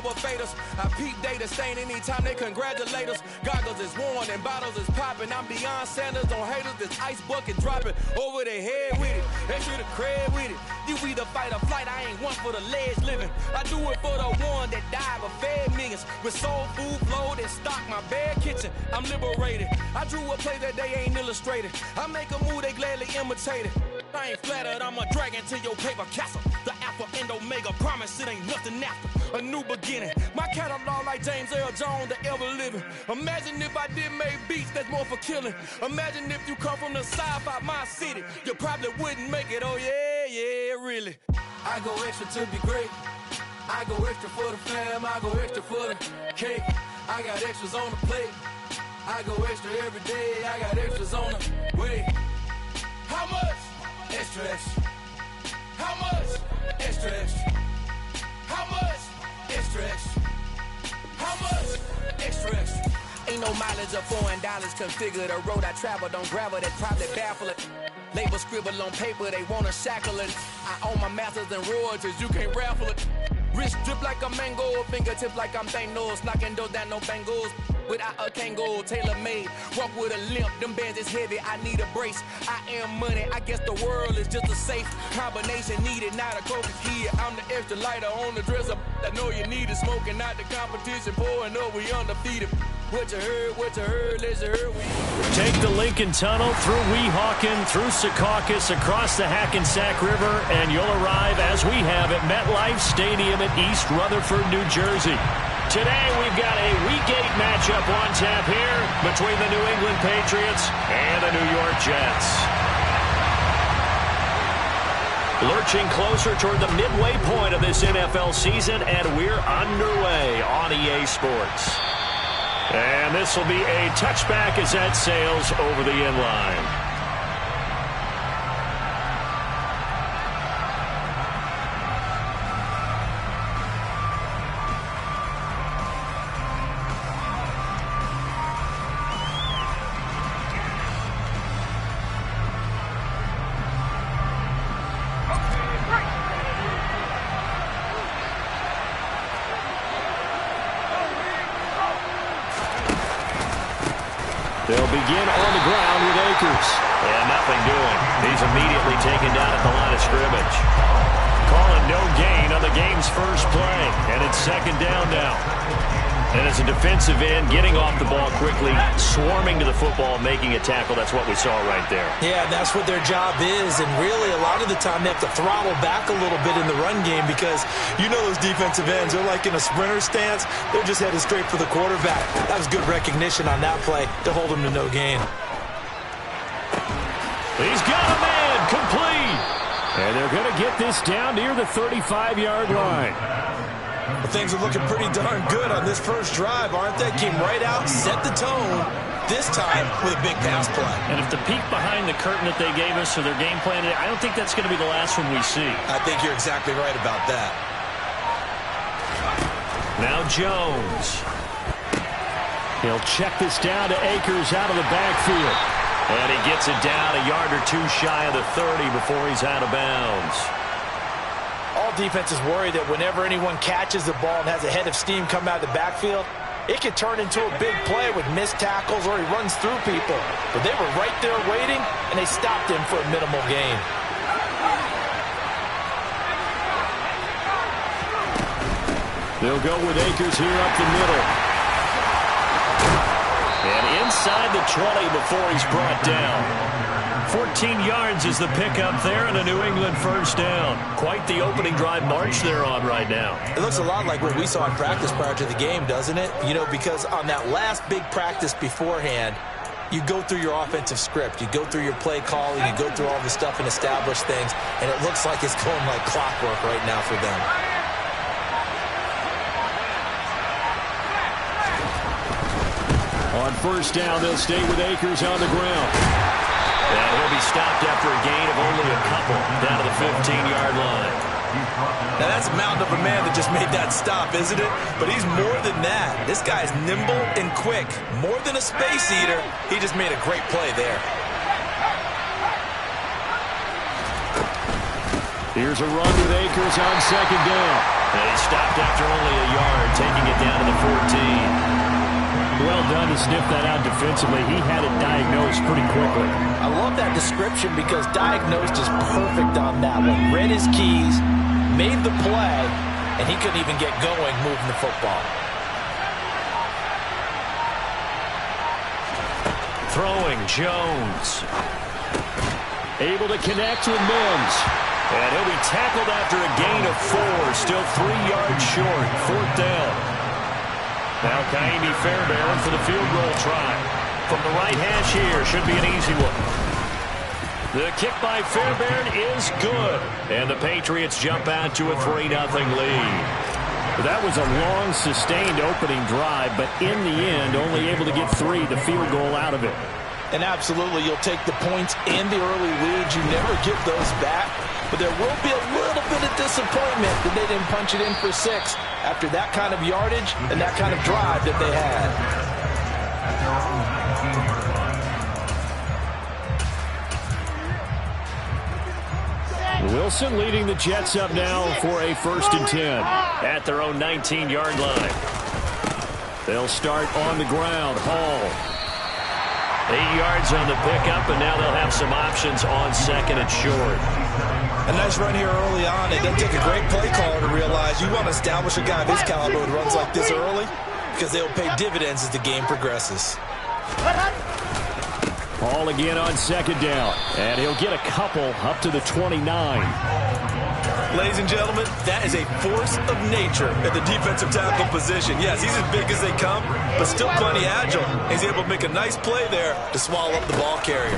never fade us. I peep data stain anytime they congratulate us. Goggles is worn and bottles is popping. I'm Deion Sanders on haters, this ice bucket dropping over their head with it. Extra the cred with it. You either fight or flight, I ain't one for the ledge living. I do it for the one that died but fed millions. With soul food flowed and stock my bare kitchen. I'm liberated. I drew a play that they ain't illustrated. I make a move they gladly imitated. I ain't flattered, I'm a dragon to your paper castle. The Alpha and Omega, promise it ain't nothing after. A new beginning. My catalog like James Earl Jones, the ever living. Imagine if I did make beats that's more for killing. Imagine if you come from the sci-fi my city. You probably wouldn't make it, oh yeah, really. I go extra to be great. I go extra for the fam, I go extra for the cake. I got extras on the plate. I go extra every day, I got extras on the way. How much? Extra, extra. How much? Extra, extra. How much? Extra, extra. How much? Extra, extra. Ain't no mileage of $4 configure the road I travel. Don't gravel, that probably baffle it. Label scribble on paper, they wanna shackle it. I own my masters and royalties, you can't raffle it. Wrist drip like a mango, fingertip like I'm Thanos. Knocking doors down, no bangles. Without a Kango, tailor-made. Walk with a limp, them bands is heavy, I need a brace. I am money, I guess the world is just a safe combination needed, not a coca kid. I'm the extra lighter on the dresser. I know you need it, smoking out the competition, pouring up, we undefeated. What you heard, let's hear we. Take the Lincoln Tunnel through Weehawken, through Secaucus, across the Hackensack River, and you'll arrive, as we have, at MetLife Stadium in East Rutherford, New Jersey. Today, we've got a Week 8 matchup on tap here between the New England Patriots and the New York Jets. Lurching closer toward the midway point of this NFL season, and we're underway on EA Sports. And this will be a touchback as that sails over the end line. They'll begin on the ground with Akers. And nothing doing. He's immediately taken down at the line of scrimmage. Calling no gain on the game's first play. And it's second down now. And as a defensive end, getting off the ball quickly, swarming to the football, making a tackle, that's what we saw right there. Yeah, that's what their job is. And really, a lot of the time, they have to throttle back a little bit in the run game because you know those defensive ends, they're like in a sprinter stance. They're just headed straight for the quarterback. That was good recognition on that play to hold him to no gain. He's got a man, complete. And they're going to get this down near the 35-yard line. Well, things are looking pretty darn good on this first drive, aren't they? Came right out, set the tone, this time with a big pass play. And if the peek behind the curtain that they gave us for their game plan, I don't think that's going to be the last one we see. I think you're exactly right about that. Now Jones. He'll check this down to Akers out of the backfield. And he gets it down a yard or two shy of the 30 before he's out of bounds. All defenses worry that whenever anyone catches the ball and has a head of steam come out of the backfield, it can turn into a big play with missed tackles or he runs through people. But they were right there waiting, and they stopped him for a minimal gain. They'll go with Akers here up the middle. And inside the 20 before he's brought down. 14 yards is the pickup there and a New England first down. Quite the opening drive march they're on right now. It looks a lot like what we saw in practice prior to the game, doesn't it? You know, because on that last big practice beforehand, you go through your offensive script. You go through your play calling. You go through all the stuff and establish things. And it looks like it's going like clockwork right now for them. On first down, they'll stay with Akers on the ground. And he'll be stopped after a gain of only a couple down to the 15-yard line. Now, that's a mountain of a man that just made that stop, isn't it? But he's more than that. This guy's nimble and quick. More than a space eater. He just made a great play there. Here's a run with Akers on second down. And he stopped after only a yard, done to sniff that out defensively. He had it diagnosed pretty quickly. I love that description because diagnosed is perfect on that one. Read his keys, made the play, and he couldn't even get going moving the football. Throwing, Jones. Able to connect with Mims. And he'll be tackled after a gain of 4. Still 3 yards short. 4th down. Now Kaimi Fairbairn for the field goal try. From the right hash here. Should be an easy one. The kick by Fairbairn is good. And the Patriots jump out to a 3-0 lead. That was a long, sustained opening drive, but in the end, only able to get 3, the field goal out of it. And absolutely, you'll take the points and the early leads. You never get those back, but there will be a little bit of disappointment that they didn't punch it in for 6 after that kind of yardage and that kind of drive that they had. Wilson leading the Jets up now for a 1st and 10 at their own 19-yard line. They'll start on the ground. Hall. 8 yards on the pickup, and now they'll have some options on 2nd and short. A nice run here early on. It doesn't take a great play caller to realize you want to establish a guy of his caliber who runs like this early because they'll pay dividends as the game progresses. Hall again on 2nd down, and he'll get a couple up to the 29. Ladies and gentlemen, that is a force of nature at the defensive tackle position. Yes, he's as big as they come, but still plenty agile. He's able to make a nice play there to swallow up the ball carrier.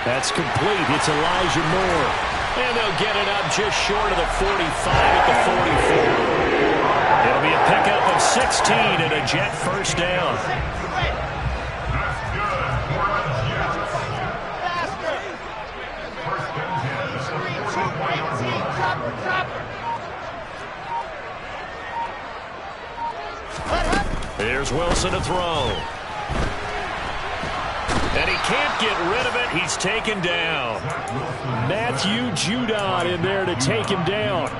That's complete. It's Elijah Moore. And they'll get it up just short of the 45 at the 44. It'll be a pickup of 16 and a Jet 1st down. Here's Wilson to throw. And he can't get rid of it. He's taken down. Matthew Judon in there to take him down.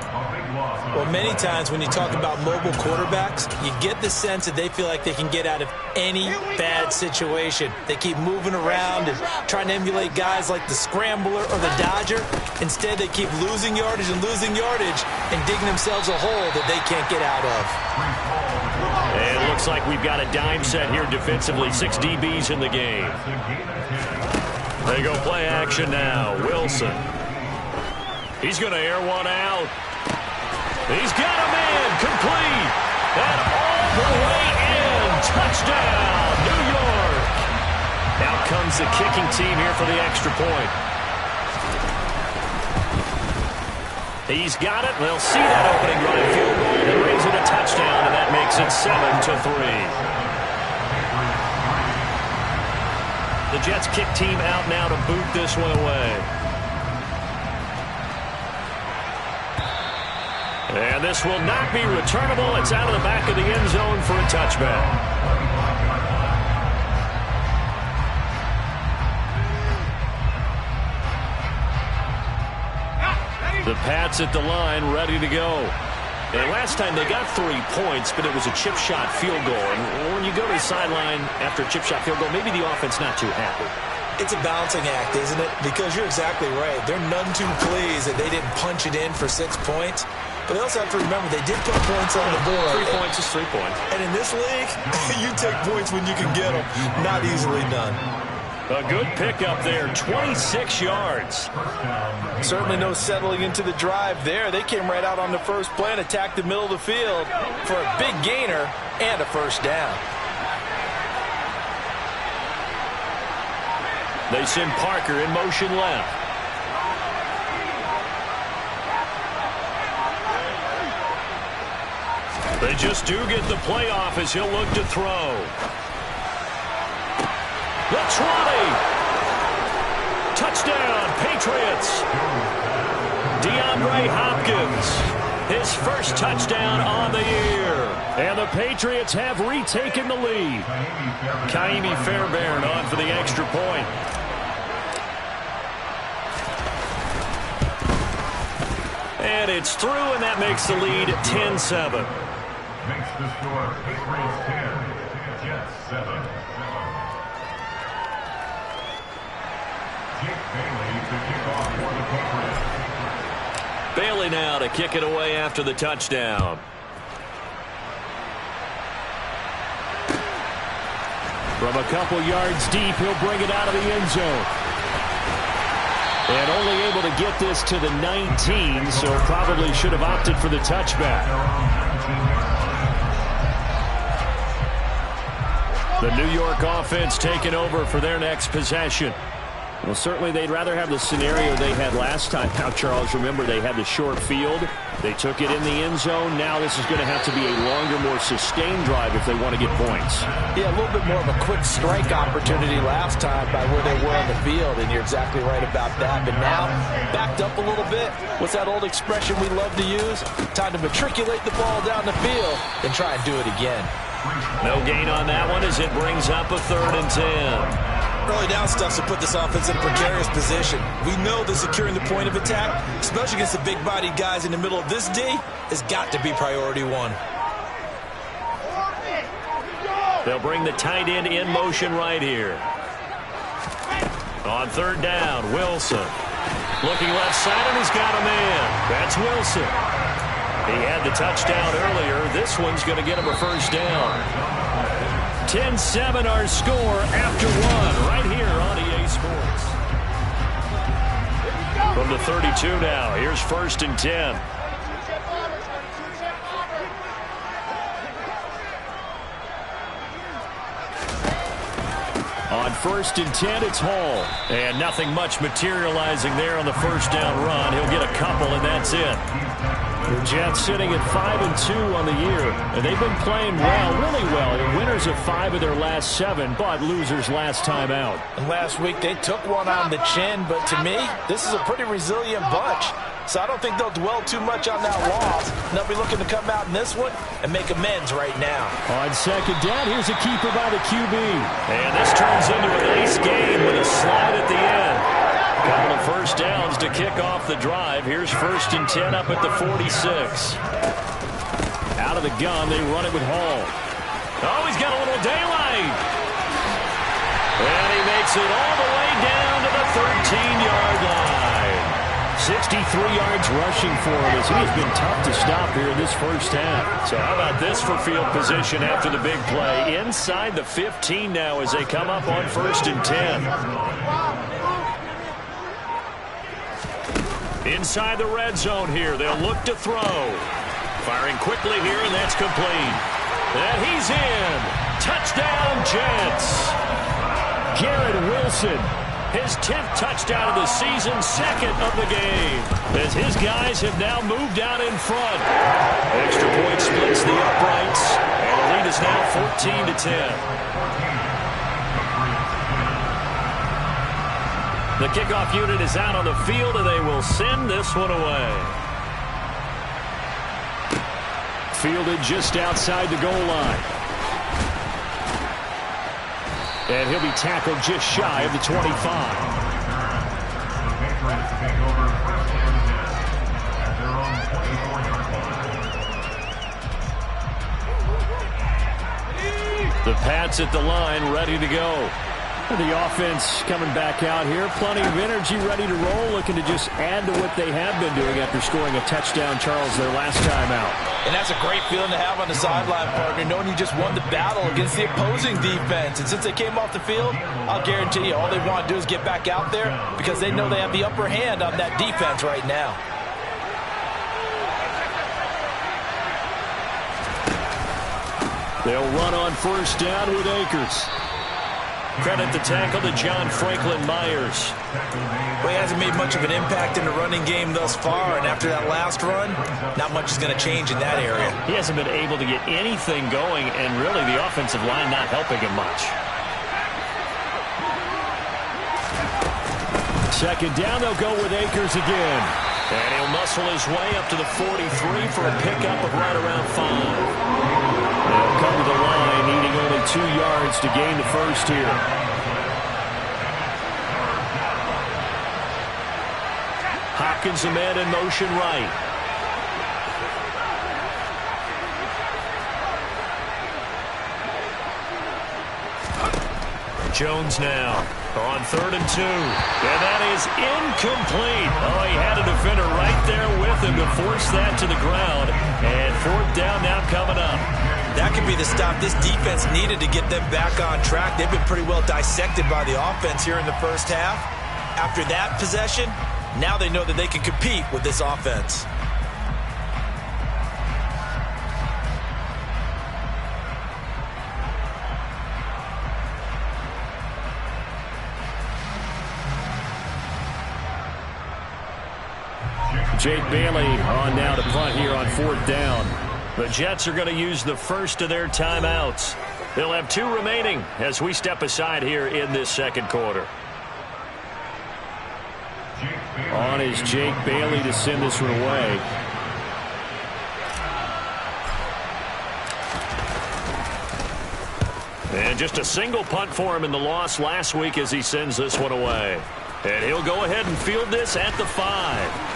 Well, many times when you talk about mobile quarterbacks, you get the sense that they feel like they can get out of any bad situation. They keep moving around and trying to emulate guys like the Scrambler or the Dodger. Instead, they keep losing yardage and digging themselves a hole that they can't get out of. And it looks like we've got a dime set here defensively. 6 DBs in the game. They go play action now. Wilson. He's going to air one out. He's got a man complete. And all the way in. Touchdown, New York. Out comes the kicking team here for the extra point. He's got it. They'll see that opening drive field goal. That brings it a touchdown, and that makes it 7-3. The Jets kick team out now to boot this one away. And this will not be returnable. It's out of the back of the end zone for a touchback. The Pats at the line, ready to go. And last time they got 3 points, but it was a chip shot field goal. And when you go to the sideline after a chip shot field goal, maybe the offense not too happy. It's a balancing act, isn't it? Because you're exactly right. They're none too pleased that they didn't punch it in for 6 points. But they also have to remember they did put points on the board. 3 points is 3 points. And in this league, you take points when you can get them. Not easily done. A good pickup there, 26 yards. Certainly no settling into the drive there. They came right out on the first play and attacked the middle of the field for a big gainer and a 1st down. They send Parker in motion left. They just do get the playoff as he'll look to throw. The 20. Touchdown, Patriots. DeAndre Hopkins, his first touchdown on the year. And the Patriots have retaken the lead. Kaimi Fairbairn on for the extra point. And it's through, and that makes the lead 10-7. Makes the score Patriots 10, Jets 7. Jake Bailey to kick off for the Patriots. Bailey now to kick it away after the touchdown. From a couple yards deep, he'll bring it out of the end zone. And only able to get this to the 19, so probably should have opted for the touchback. The New York offense taking over for their next possession. Well, certainly they'd rather have the scenario they had last time. Now, Charles, remember, they had the short field. They took it in the end zone. Now this is going to have to be a longer, more sustained drive if they want to get points. Yeah, a little bit more of a quick strike opportunity last time by where they were on the field, and you're exactly right about that. But now, backed up a little bit. What's that old expression we love to use? Time to matriculate the ball down the field and try and do it again. No gain on that one as it brings up a 3rd and 10. Early down stuff to put this offense in a precarious position. We know that securing the point of attack, especially against the big-bodied guys in the middle of this D, has got to be priority one. They'll bring the tight end in motion right here. On 3rd down, Wilson. Looking left side, and he's got a man. That's Wilson. He had the touchdown earlier. This one's going to get him a 1st down. 10-7 our score after 1 right here on EA Sports. From the 32 now, here's 1st and 10. On 1st and 10, it's Hall. And nothing much materializing there on the 1st down run. He'll get a couple, and that's it. The Jets sitting at 5-2 on the year, and they've been playing well, really well. They're winners of 5 of their last 7, but losers last time out. And last week they took one on the chin, but to me, this is a pretty resilient bunch. So I don't think they'll dwell too much on that loss. They'll be looking to come out in this one and make amends right now. On 2nd down, here's a keeper by the QB. And this turns into a nice game with a slide at the end. Couple of 1st downs to kick off the drive. Here's 1st and 10 up at the 46. Out of the gun, they run it with Hall. Oh, he's got a little daylight. And he makes it all the way down to the 13-yard line. 63 yards rushing for him as he's been tough to stop here in this 1st half. So how about this for field position after the big play? Inside the 15 now as they come up on 1st and 10. Inside the red zone here. They'll look to throw. Firing quickly here, and that's complete. And he's in. Touchdown, Jets. Garrett Wilson. His 10th touchdown of the season, 2nd of the game. As his guys have now moved out in front. Extra point splits the uprights. And the lead is now 14-10. The kickoff unit is out on the field, and they will send this one away. Fielded just outside the goal line. And he'll be tackled just shy of the 25. The Pats at the line, ready to go. The offense coming back out here. Plenty of energy, ready to roll, looking to just add to what they have been doing after scoring a touchdown, Charles, their last time out. And that's a great feeling to have on the sideline, partner, knowing you just won the battle against the opposing defense. And since they came off the field, I'll guarantee you all they want to do is get back out there because they know they have the upper hand on that defense right now. They'll run on 1st down with Akers. Credit the tackle to John Franklin Myers. Well, he hasn't made much of an impact in the running game thus far, and after that last run, not much is going to change in that area. He hasn't been able to get anything going, and really the offensive line not helping him much. 2nd down, they'll go with Akers again. And he'll muscle his way up to the 43 for a pickup of right around 5. They'll come to the line, needing only 2 yards to gain the 1st here. Hopkins, a man in motion right. Jones now on 3rd and 2. And that is incomplete. Oh, he had a defender right there with him to force that to the ground. And 4th down now coming up. That could be the stop this defense needed to get them back on track. They've been pretty well dissected by the offense here in the first half. After that possession, now they know that they can compete with this offense. Jake Bailey on now to punt here on 4th down. The Jets are going to use the first of their timeouts. They'll have 2 remaining as we step aside here in this second quarter. On is Jake Bailey to send this one away. And just a single punt for him in the loss last week as he sends this one away. And he'll go ahead and field this at the 5.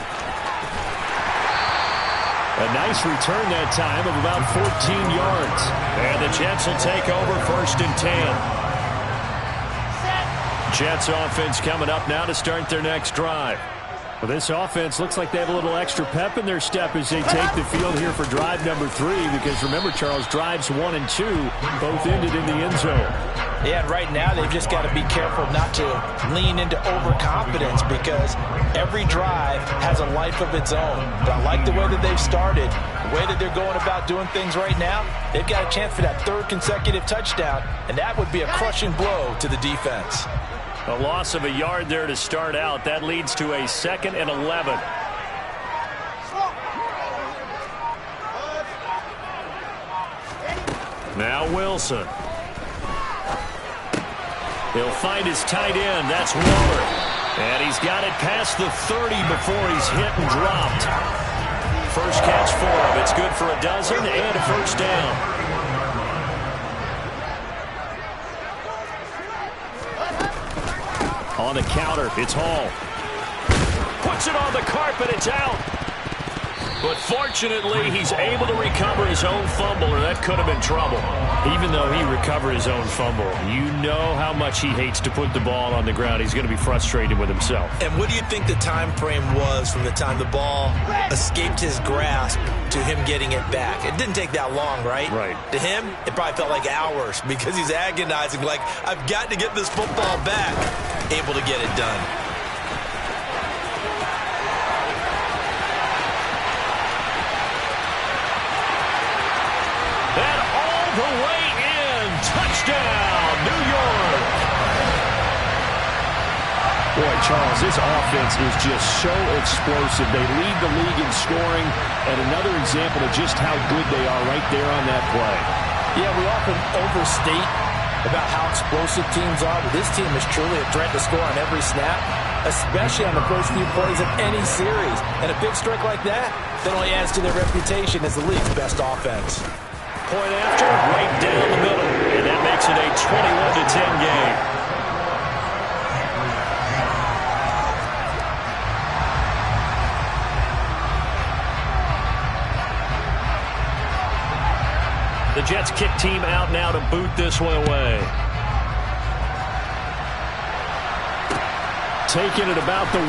A nice return that time of about 14 yards. And the Jets will take over 1st and 10. Jets offense coming up now to start their next drive. Well, this offense looks like they have a little extra pep in their step as they take the field here for drive number 3. Because remember, Charles, drives 1 and 2 both ended in the end zone. Yeah, and right now they've just got to be careful not to lean into overconfidence because every drive has a life of its own. But I like the way that they've started, the way that they're going about doing things right now. They've got a chance for that 3rd consecutive touchdown, and that would be a crushing blow to the defense. A loss of a yard there to start out. That leads to a 2nd and 11. Now Wilson. He'll find his tight end. That's Waller. And he's got it past the 30 before he's hit and dropped. First catch for him. It's good for a dozen and a 1st down. On the counter, it's Hall. Puts it on the carpet, it's out. But fortunately, he's able to recover his own fumble, or that could have been trouble. Even though he recovered his own fumble, you know how much he hates to put the ball on the ground. He's going to be frustrated with himself. And what do you think the time frame was from the time the ball escaped his grasp to him getting it back? It didn't take that long, right? Right. To him, it probably felt like hours because he's agonizing, like, I've got to get this football back. Able to get it done. The way in. Touchdown, New York. Boy, Charles, this offense is just so explosive. They lead the league in scoring, and another example of just how good they are right there on that play. Yeah, we often overstate about how explosive teams are, but this team is truly a threat to score on every snap, especially on the first few plays of any series. And a big strike like that only adds to their reputation as the league's best offense. Point after, right down the middle. And that makes it a 21-10 game. The Jets kick team out now to boot this one away. Taking it about the 1.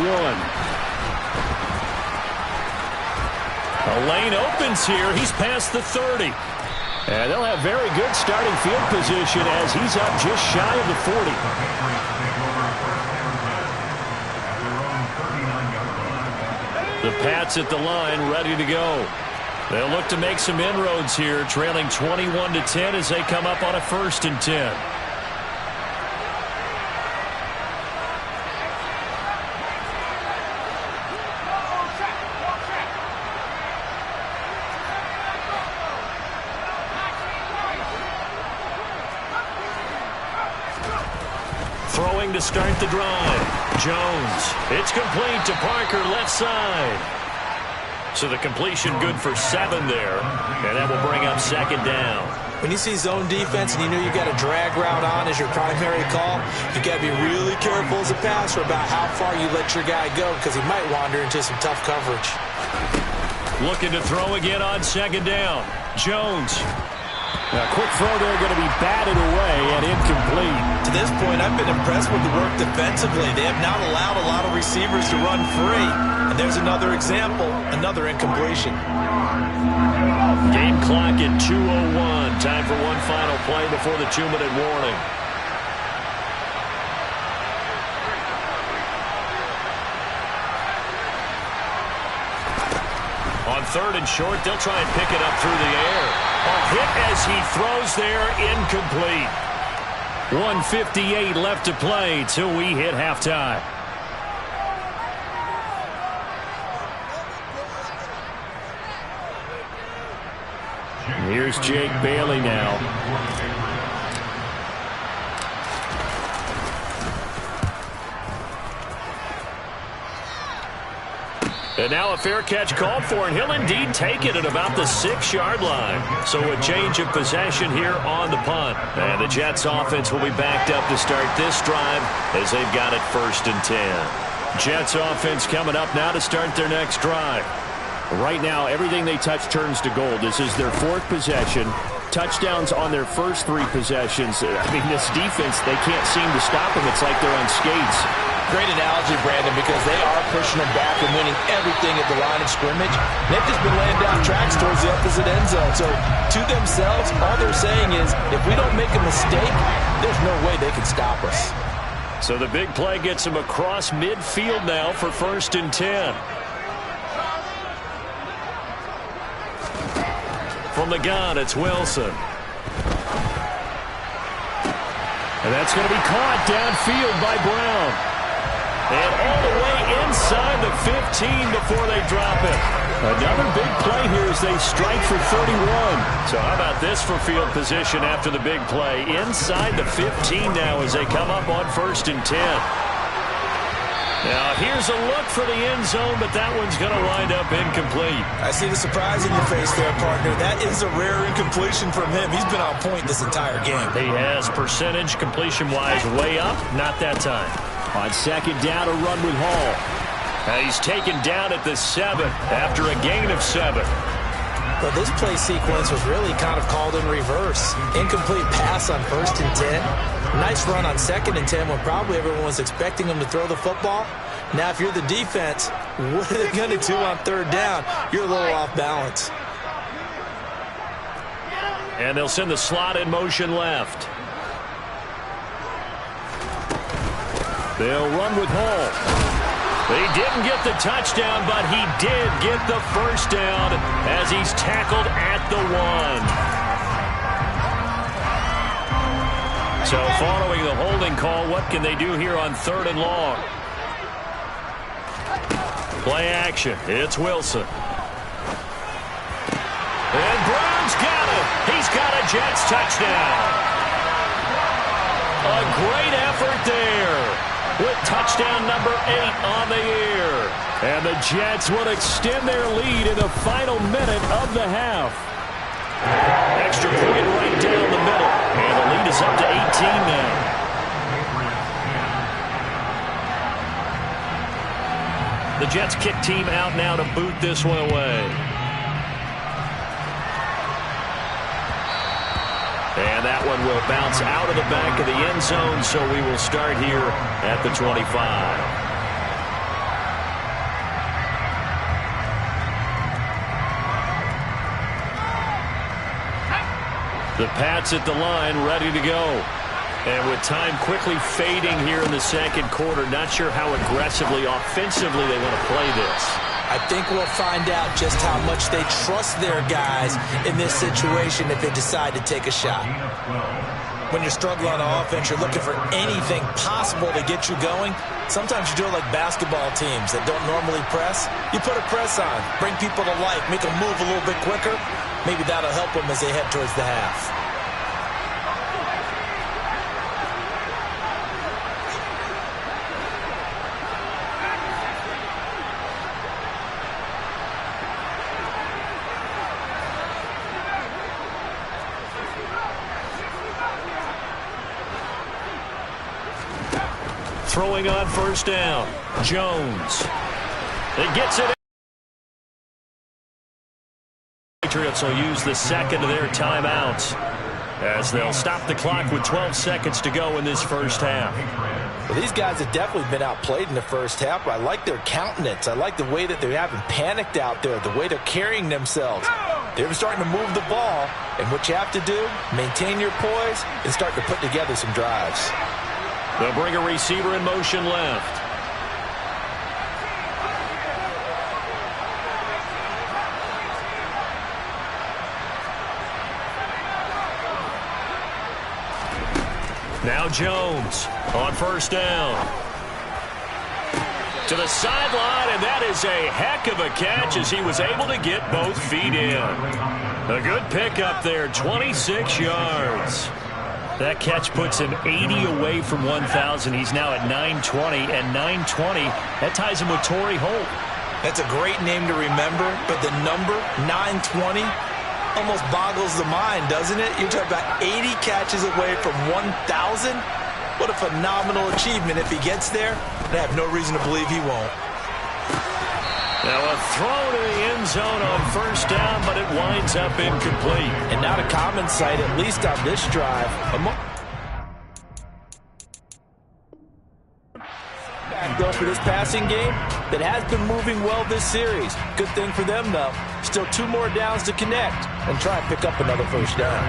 A lane opens here. He's past the 30. And they'll have very good starting field position as he's up just shy of the 40. The Pats at the line, ready to go. They'll look to make some inroads here, trailing 21-10 as they come up on a 1st and 10. Throwing to start the drive. Jones. It's complete to Parker, left side. So the completion good for 7 there. And that will bring up 2nd down. When you see zone defense and you know you've got a drag route on as your primary call, you've got to be really careful as a passer about how far you let your guy go because he might wander into some tough coverage. Looking to throw again on 2nd down. Jones. A quick throw there going to be batted away and incomplete. To this point, I've been impressed with the work defensively. They have not allowed a lot of receivers to run free. And there's another example, another incompletion. Game clock at 2:01. Time for one final play before the 2-minute warning. On third and short, they'll try and pick it up through the air. A hit as he throws there, incomplete. 1:58 left to play till we hit halftime. Here's Jake Bailey now. And now a fair catch called for, and he'll indeed take it at about the 6-yard line. So a change of possession here on the punt. And the Jets offense will be backed up to start this drive as they've got it 1st and 10. Jets offense coming up now to start their next drive. Right now, everything they touch turns to gold. This is their 4th possession. Touchdowns on their first 3 possessions. I mean, this defense, they can't seem to stop them. It's like they're on skates. Great analogy, Brandon, because they are pushing them back and winning everything at the line of scrimmage. They've just been laying down tracks towards the opposite end zone. So to themselves, all they're saying is, if we don't make a mistake, there's no way they can stop us. So the big play gets them across midfield now for 1st and 10. From the gun, it's Wilson. And that's going to be caught downfield by Brown. And all the way inside the 15 before they drop it. Another big play here as they strike for 31. So how about this for field position after the big play? Inside the 15 now as they come up on 1st and 10. Now here's a look for the end zone, but that one's going to wind up incomplete. I see the surprise in your face there, partner. That is a rare incompletion from him. He's been on point this entire game. He has percentage completion-wise way up, not that time. On 2nd down, a run with Hall. He's taken down at the 7 after a gain of 7. Well, this play sequence was really kind of called in reverse. Incomplete pass on 1st and 10. Nice run on 2nd and 10 when probably everyone was expecting him to throw the football. Now, if you're the defense, what are they going to do on 3rd down? You're a little off balance. And they'll send the slot in motion left. They'll run with Hall. He didn't get the touchdown, but he did get the 1st down as he's tackled at the 1. So following the holding call, what can they do here on 3rd and long? Play action. It's Wilson. And Brown's got it. He's got a Jets touchdown. A great effort there with touchdown number 8 on the year. And the Jets will extend their lead in the final minute of the half. Extra point right down the middle. And the lead is up to 18 now. The Jets kick team out now to boot this one away. And that one will bounce out of the back of the end zone, so we will start here at the 25. The Pats at the line, ready to go. And with time quickly fading here in the 2nd quarter, not sure how aggressively, offensively they want to play this. I think we'll find out just how much they trust their guys in this situation if they decide to take a shot. When you're struggling on offense, you're looking for anything possible to get you going. Sometimes you do it like basketball teams that don't normally press. You put a press on, bring people to life, make them move a little bit quicker. Maybe that'll help them as they head towards the half. Throwing on 1st down. Jones. It gets it. Patriots Bucks will use the second of their timeouts as they'll stop the clock with 12 seconds to go in this first half. Well, these guys have definitely been outplayed in the first half, but I like their countenance. I like the way that they haven't panicked out there, the way they're carrying themselves. They're starting to move the ball, and what you have to do, maintain your poise and start to put together some drives. They'll bring a receiver in motion left. Now Jones on first down. To the sideline, and that is a heck of a catch as he was able to get both feet in. A good pickup there, 26 yards. That catch puts him 80 away from 1,000. He's now at 920, and 920, that ties him with Torrey Holt. That's a great name to remember, but the number, 920, almost boggles the mind, doesn't it? You're talking about 80 catches away from 1,000. What a phenomenal achievement. If he gets there, I have no reason to believe he won't. Now a throw to the end zone on first down, but it winds up incomplete. And not a common sight, at least on this drive. Back for this passing game that has been moving well this series. Good thing for them, though. Still 2 more downs to connect and try and pick up another first down.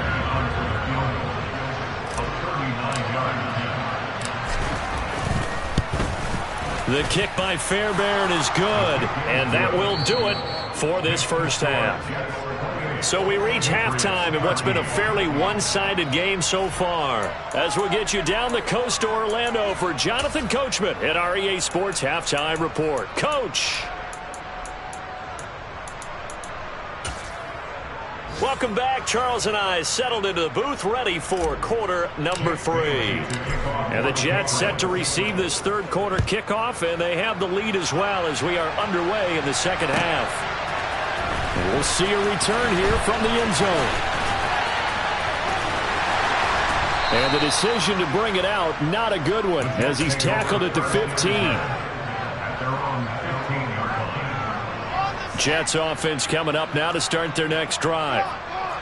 The kick by Fairbairn is good, and that will do it for this first half. So we reach halftime in what's been a fairly one-sided game so far. As we'll get you down the coast to Orlando for Jonathan Coachman at our EA Sports Halftime Report. Coach! Welcome back. Charles and I settled into the booth ready for quarter number 3. And the Jets set to receive this third quarter kickoff, and they have the lead as well as we are underway in the second half. And we'll see a return here from the end zone. And the decision to bring it out, not a good one, as he's tackled at the 15. Jets offense coming up now to start their next drive.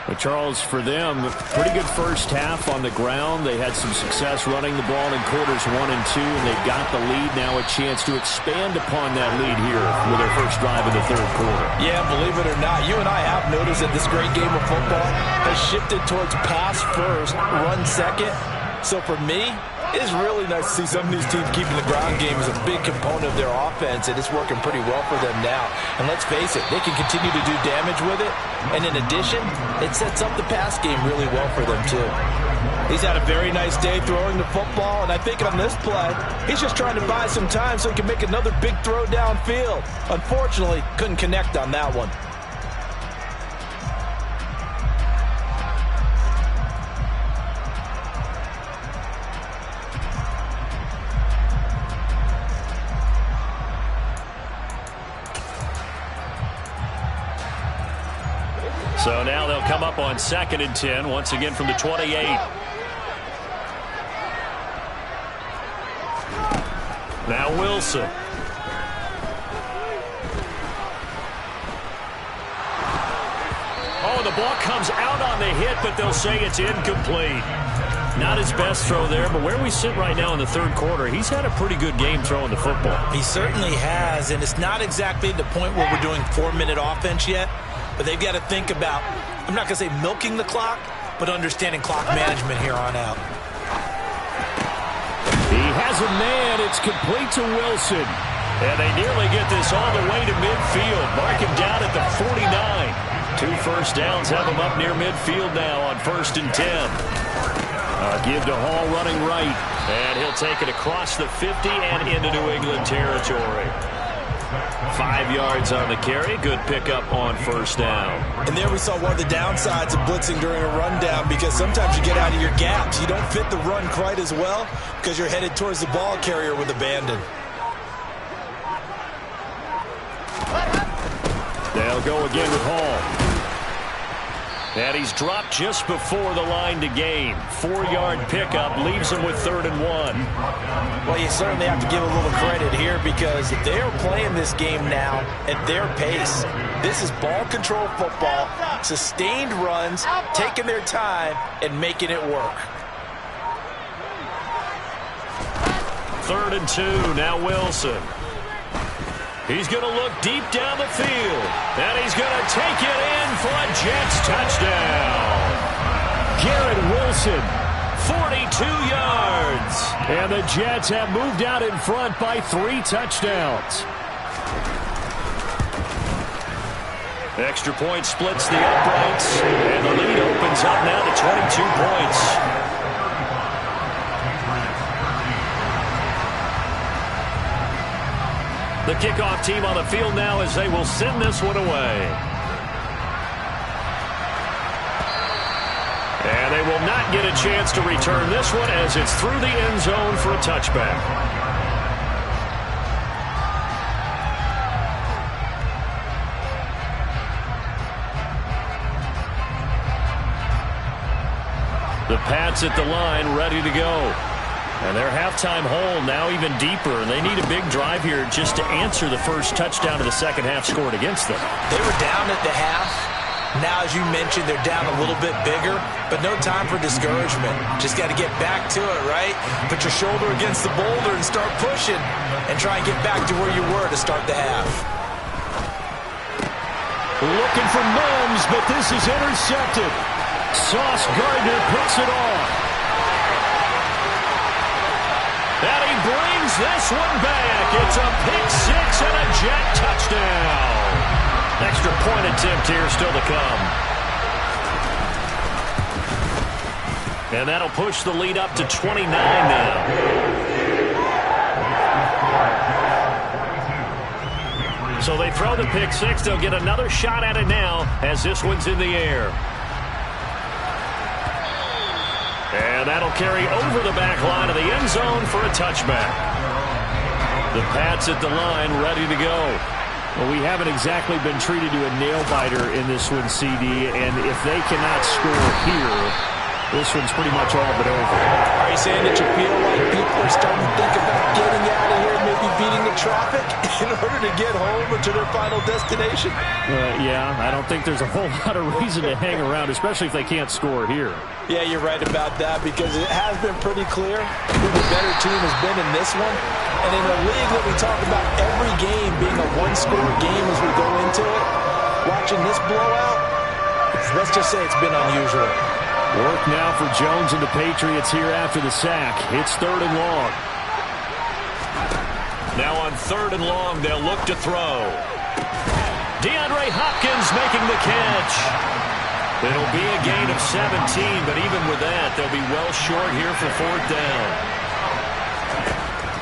But Charles, for them, pretty good first half on the ground. They had some success running the ball in quarters 1 and 2, and they've got the lead now, a chance to expand upon that lead here with their first drive in the third quarter. Yeah, believe it or not, you and I have noticed that this great game of football has shifted towards pass first, run second. So for me, it's really nice to see some of these teams keeping the ground game as a big component of their offense, and it's working pretty well for them now. And let's face it, they can continue to do damage with it. And in addition, it sets up the pass game really well for them, too. He's had a very nice day throwing the football, and I think on this play, he's just trying to buy some time so he can make another big throw downfield. Unfortunately, couldn't connect on that one. So now they'll come up on 2nd and 10, once again from the 28. Now Wilson. Oh, the ball comes out on the hit, but they'll say it's incomplete. Not his best throw there, but where we sit right now in the third quarter, he's had a pretty good game throwing the football. He certainly has, and it's not exactly the point where we're doing 4-minute offense yet. But they've got to think about, I'm not going to say milking the clock, but understanding clock management here on out. He has a man. It's complete to Wilson. And they nearly get this all the way to midfield. Mark him down at the 49. 2 first downs have him up near midfield now on 1st and 10. Give to Hall running right. And he'll take it across the 50 and into New England territory. 5 yards on the carry. Good pickup on first down. And there we saw one of the downsides of blitzing during a rundown, because sometimes you get out of your gaps. You don't fit the run quite as well because you're headed towards the ball carrier with abandon. They'll go again with Hall. And he's dropped just before the line to gain. 4-yard pickup leaves him with 3rd and 1. Well, you certainly have to give a little credit here, because they are playing this game now at their pace. This is ball control football, sustained runs, taking their time, and making it work. 3rd and 2, now Wilson. He's going to look deep down the field, and he's going to take it in for a Jets touchdown. Garrett Wilson, 42 yards. And the Jets have moved out in front by 3 touchdowns. Extra point splits the uprights, and the lead opens up now to 22 points. The kickoff team on the field now as they will send this one away. And they will not get a chance to return this one as it's through the end zone for a touchback. The Pats at the line, ready to go. And their halftime hole now even deeper, and they need a big drive here just to answer the first touchdown of the second half scored against them. They were down at the half. Now, as you mentioned, they're down a little bit bigger, but no time for discouragement. Just got to get back to it, right? Put your shoulder against the boulder and start pushing, and try and get back to where you were to start the half. Looking for Mims, but this is intercepted. Sauce Gardner picks it off. And he brings this one back. It's a pick 6 and a Jet touchdown. Extra point attempt here still to come. And that'll push the lead up to 29 now. So they throw the pick 6. They'll get another shot at it now as this one's in the air. And that'll carry over the back line of the end zone for a touchback. The Pats at the line, ready to go. Well, we haven't exactly been treated to a nail-biter in this one, CD, and if they cannot score here, this one's pretty much all but over. Are you saying that you feel like people are starting to think about getting out of here, maybe beating the traffic in order to get home or to their final destination? Yeah, I don't think there's a whole lot of reason to hang around, especially if they can't score here. Yeah, you're right about that because it has been pretty clear who the better team has been in this one. And in a league that we talk about every game being a one-score game as we go into it, watching this blowout, let's just say it's been unusual. Work now for Jones and the Patriots here after the sack. It's 3rd and long. Now on 3rd and long, they'll look to throw. DeAndre Hopkins making the catch. It'll be a gain of 17, but even with that, they'll be well short here for 4th down.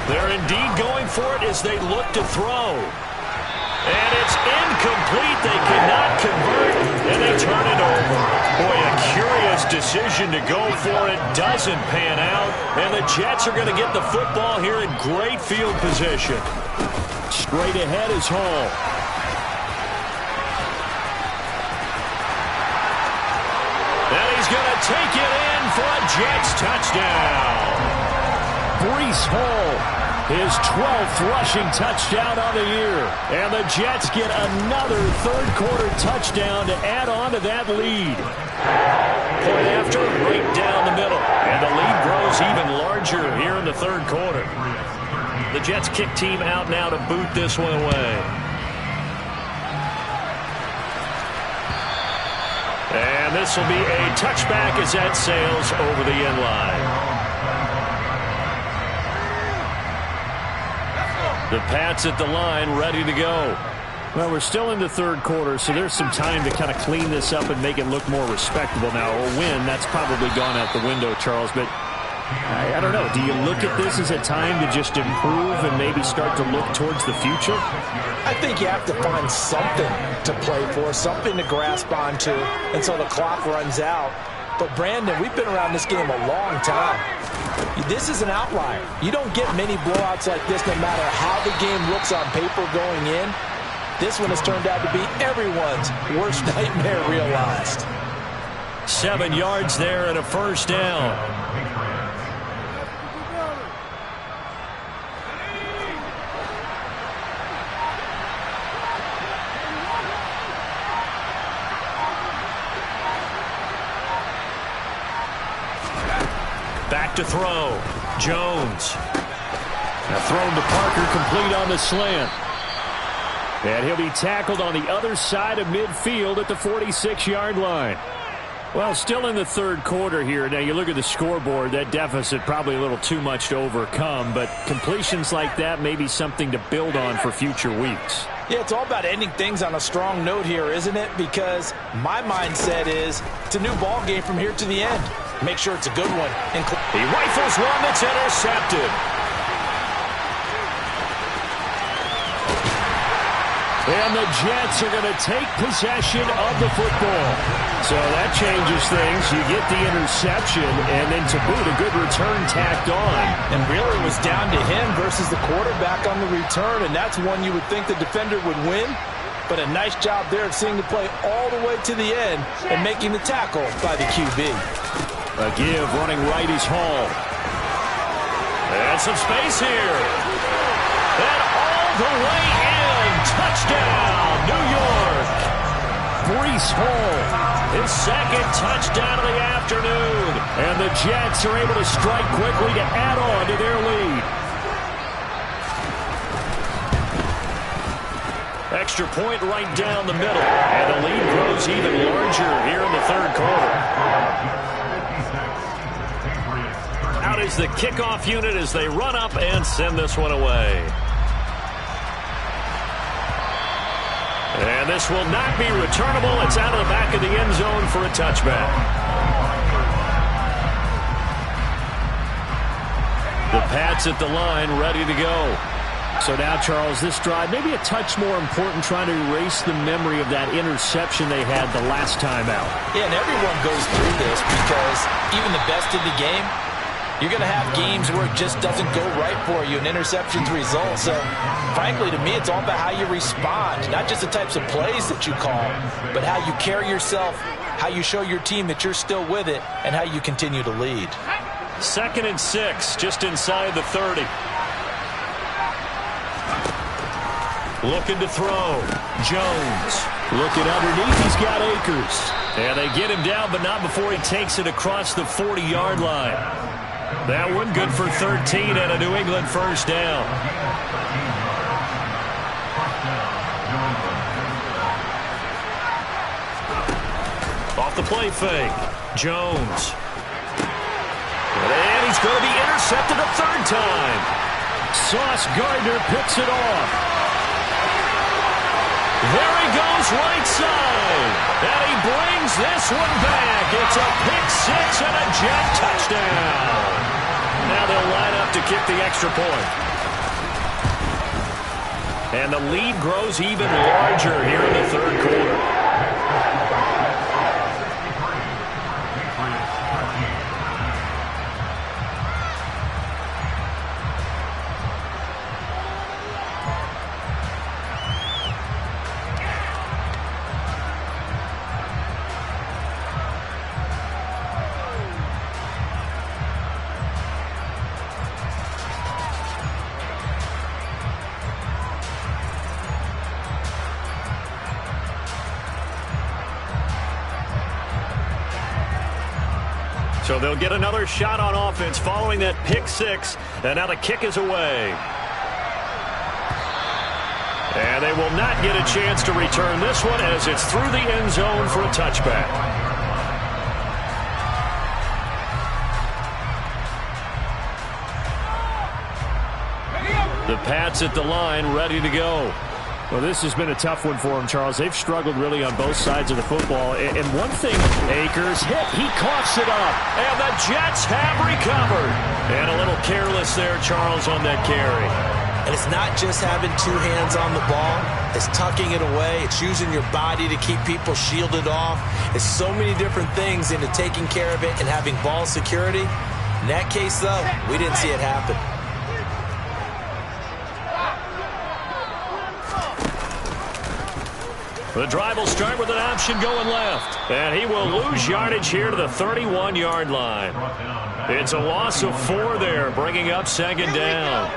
They're indeed going for it as they look to throw. And it's incomplete. They cannot convert, and they turn it over. Boy, a curious decision to go for it. Doesn't pan out, and the Jets are going to get the football here in great field position. Straight ahead is Hall. And he's going to take it in for a Jets touchdown. Breece Hall. His 12th rushing touchdown on the year. And the Jets get another third-quarter touchdown to add on to that lead. Point after, right down the middle. And the lead grows even larger here in the third quarter. The Jets kick team out now to boot this one away. And this will be a touchback as that sails over the end line. The Pats at the line, ready to go. Well, we're still in the third quarter, so there's some time to kind of clean this up and make it look more respectable. Now, a win, that's probably gone out the window, Charles, but I don't know. Do you look at this as a time to just improve and maybe start to look towards the future? I think you have to find something to play for, something to grasp onto until the clock runs out. But, Brandon, we've been around this game a long time. This is an outlier. You don't get many blowouts like this no matter how the game looks on paper going in. This one has turned out to be everyone's worst nightmare realized. 7 yards there and a first down. Back to throw. Jones. Now thrown to Parker, complete on the slant. And he'll be tackled on the other side of midfield at the 46-yard line. Well, still in the third quarter here. Now, you look at the scoreboard, that deficit probably a little too much to overcome, but completions like that may be something to build on for future weeks. Yeah, it's all about ending things on a strong note here, isn't it? Because my mindset is it's a new ball game from here to the end. Make sure it's a good one. He rifles one that's intercepted. And the Jets are going to take possession of the football. So that changes things. You get the interception, and then to boot, a good return tacked on. And really it was down to him versus the quarterback on the return, and that's one you would think the defender would win. But a nice job there of seeing the play all the way to the end and making the tackle by the QB. A give running right is Hall. And some space here. And all the way in. Touchdown, New York. Breece Hall, his second touchdown of the afternoon. And the Jets are able to strike quickly to add on to their lead. Extra point right down the middle. And the lead grows even larger here in the third quarter. Out is the kickoff unit as they run up and send this one away. And this will not be returnable. It's out of the back of the end zone for a touchback. The Pats at the line, ready to go. So now, Charles, this drive maybe a touch more important, trying to erase the memory of that interception they had the last time out. Yeah, and everyone goes through this because even the best in the game, you're going to have games where it just doesn't go right for you, and interceptions result. So, frankly, to me, it's all about how you respond, not just the types of plays that you call, but how you carry yourself, how you show your team that you're still with it, and how you continue to lead. 2nd and 6, just inside the 30. Looking to throw. Jones. Looking underneath, he's got Akers. And they get him down, but not before he takes it across the 40-yard line. That one good for 13 and a New England first down. Off the play fake. Jones. And he's going to be intercepted a third time. Sauce Gardner picks it off. There he goes right side. And he brings this one back. It's a pick six and a Jet touchdown. Now they'll line up to kick the extra point. And the lead grows even larger here in the third quarter. So they'll get another shot on offense following that pick six. And now the kick is away. And they will not get a chance to return this one as it's through the end zone for a touchback. The Pats at the line, ready to go. Well, this has been a tough one for them, Charles. They've struggled really on both sides of the football. And one thing, Akers hit. He coughs it up. And the Jets have recovered. And a little careless there, Charles, on that carry. And it's not just having two hands on the ball. It's tucking it away. It's using your body to keep people shielded off. It's so many different things into taking care of it and having ball security. In that case, though, we didn't see it happen. The drive will start with an option going left. And he will lose yardage here to the 31-yard line. It's a loss of 4 there, bringing up second down.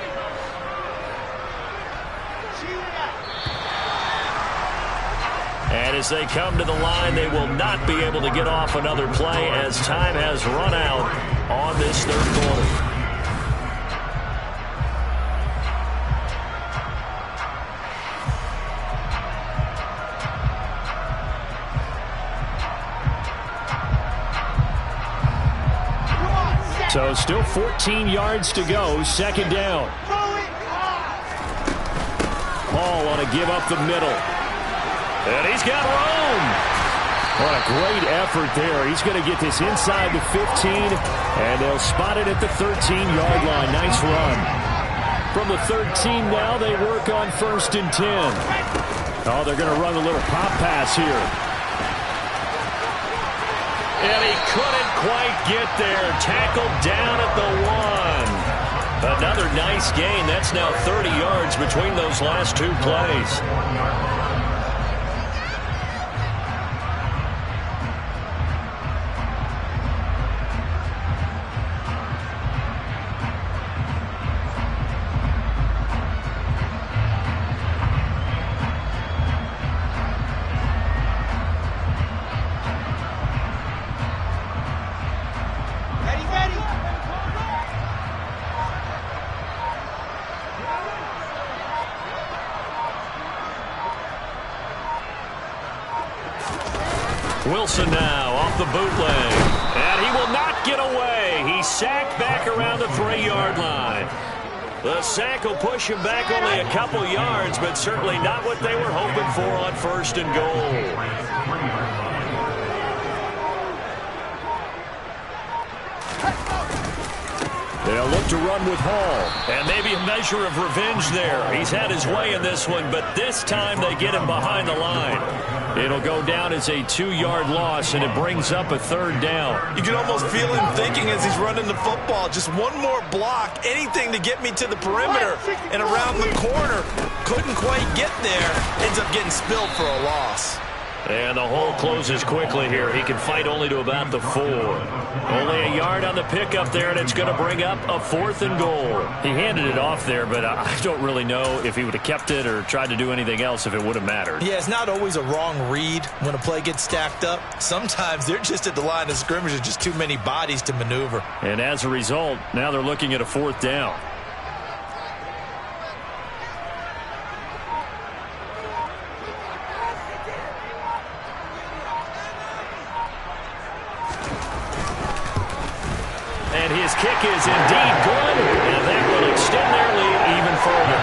And as they come to the line, they will not be able to get off another play as time has run out on this third quarter. So still 14 yards to go, second down. Paul on a give up the middle. And he's got room. What a great effort there. He's going to get this inside the 15, and they'll spot it at the 13-yard line. Nice run. From the 13 now, they work on 1st and 10. Oh, they're going to run a little pop pass here. And he couldn't quite get there. Tackled down at the 1. Another nice gain. That's now 30 yards between those last two plays. Wilson now off the bootleg. And he will not get away. He's sacked back around the 3-yard line. The sack will push him back only a couple yards, but certainly not what they were hoping for on 1st and goal. They'll look to run with Hall. And maybe a measure of revenge there. He's had his way in this one, but this time they get him behind the line. It'll go down as a 2-yard loss, and it brings up a 3rd down. You can almost feel him thinking as he's running the football. Just one more block, anything to get me to the perimeter and around the corner. Couldn't quite get there. Ends up getting spilled for a loss. And the hole closes quickly here. He can fight only to about the 4. Only a yard on the pickup there, and it's going to bring up a 4th and goal. He handed it off there, but I don't really know if he would have kept it or tried to do anything else if it would have mattered. Yeah, it's not always a wrong read when a play gets stacked up. Sometimes they're just at the line of scrimmage. There's just too many bodies to maneuver. And as a result, now they're looking at a 4th down. And his kick is indeed good, and that will extend their lead even further.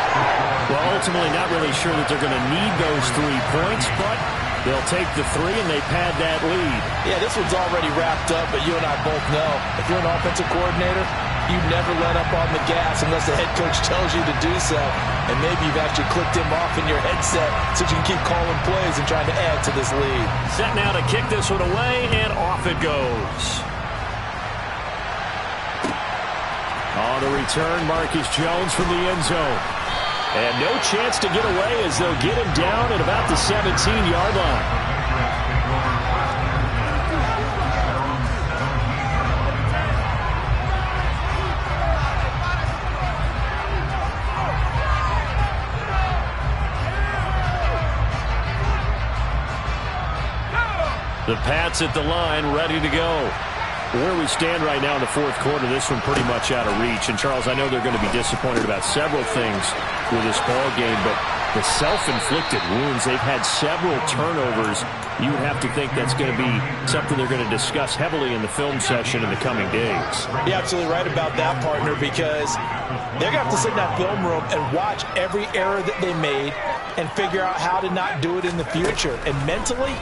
Well, ultimately not really sure that they're going to need those 3 points, but they'll take the 3 and they pad that lead. Yeah, this one's already wrapped up, but you and I both know if you're an offensive coordinator, you never let up on the gas unless the head coach tells you to do so. And maybe you've actually clicked him off in your headset so you can keep calling plays and trying to add to this lead. Set now to kick this one away, and off it goes. On the return, Marcus Jones from the end zone. And no chance to get away as they'll get him down at about the 17-yard line. The Pats at the line, ready to go. Where we stand right now in the 4th quarter, this one pretty much out of reach. And, Charles, I know they're going to be disappointed about several things with this ball game, but the self-inflicted wounds, they've had several turnovers. You would have to think that's going to be something they're going to discuss heavily in the film session in the coming days. You're absolutely right about that, partner, because they're going to have to sit in that film room and watch every error that they made and figure out how to not do it in the future. And mentally,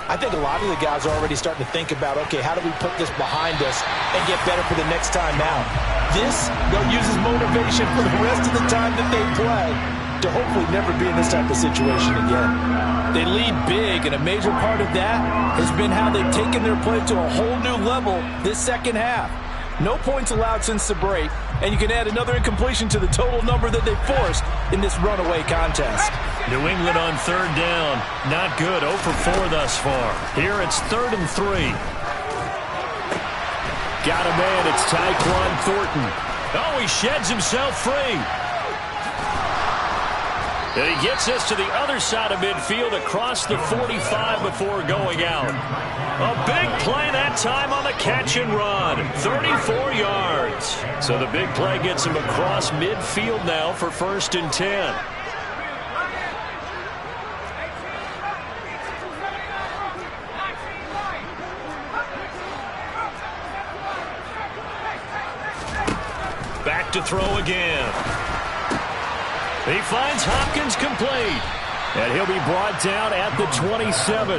I think a lot of the guys are already starting to think about, okay, how do we put this behind us and get better for the next time out? This, they'll use as motivation for the rest of the time that they play to hopefully never be in this type of situation again. They lead big, and a major part of that has been how they've taken their play to a whole new level this second half. No points allowed since the break, and you can add another incompletion to the total number that they forced in this runaway contest. New England on 3rd down. Not good. 0 for 4 thus far. Here it's 3rd and 3. Got a man. It's Tyquan Thornton. Oh, he sheds himself free. And he gets us to the other side of midfield across the 45 before going out. A big play that time on the catch and run. 34 yards. So the big play gets him across midfield now for 1st and 10. Back to throw again. He finds Hopkins complete. And he'll be brought down at the 27.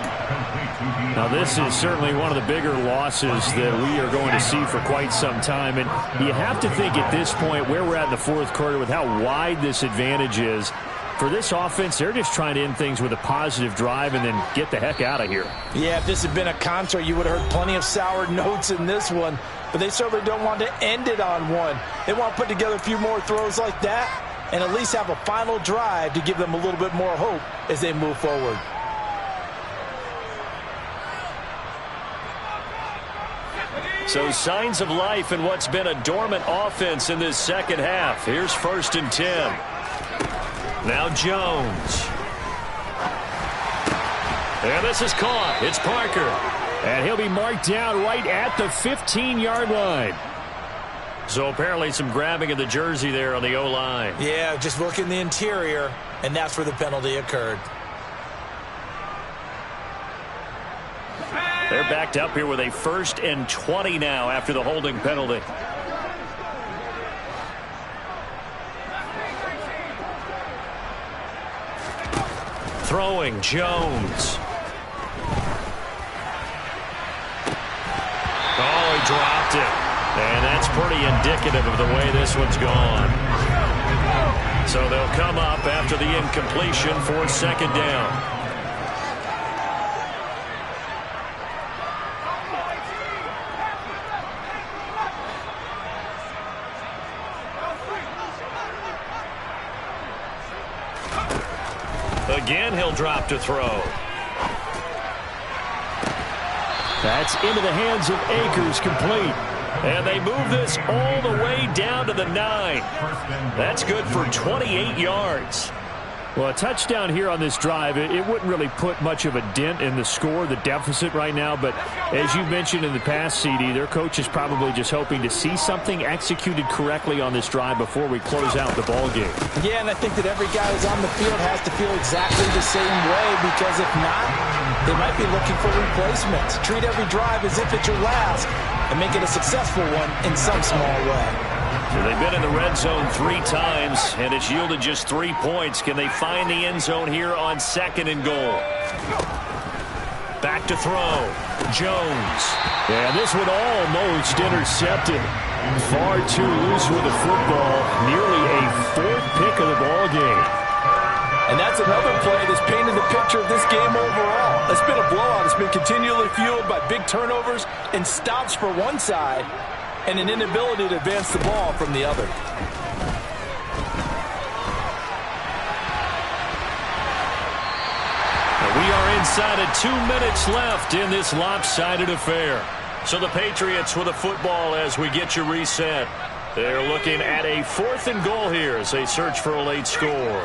Now, this is certainly one of the bigger losses that we are going to see for quite some time. And you have to think at this point, where we're at in the 4th quarter, with how wide this advantage is, for this offense, they're just trying to end things with a positive drive and then get the heck out of here. Yeah, if this had been a concert, you would have heard plenty of sour notes in this one. But they certainly don't want to end it on one. They want to put together a few more throws like that and at least have a final drive to give them a little bit more hope as they move forward. So signs of life in what's been a dormant offense in this second half. Here's 1st and 10. Now Jones. And this is caught. It's Parker. And he'll be marked down right at the 15-yard line. So apparently some grabbing of the jersey there on the O-line. Yeah, just look in the interior, and that's where the penalty occurred. They're backed up here with a 1st and 20 now after the holding penalty. Throwing, Jones. Oh, he dropped it. And that's pretty indicative of the way this one's gone. So they'll come up after the incompletion for 2nd down. Again, he'll drop to throw. That's into the hands of Akers, complete. And they move this all the way down to the 9. That's good for 28 yards. Well, a touchdown here on this drive, it wouldn't really put much of a dent in the score, the deficit right now. But as you mentioned in the past, CD, their coach is probably just hoping to see something executed correctly on this drive before we close out the ball game. Yeah, and I think that every guy who's on the field has to feel exactly the same way, because if not, they might be looking for replacements. Treat every drive as if it's your last and make it a successful one in some small way. So they've been in the red zone 3 times, and it's yielded just 3 points. Can they find the end zone here on 2nd and goal? Back to throw. Jones. And this one almost intercepted. Far too loose with the football. Nearly a 4th pick of the ball game. And that's another play that's painted the picture of this game overall. It's been a blowout. It's been continually fueled by big turnovers and stops for one side, and an inability to advance the ball from the other. We are inside of 2 minutes left in this lopsided affair. So the Patriots with a football as we get you reset. They're looking at a 4th and goal here as they search for a late score.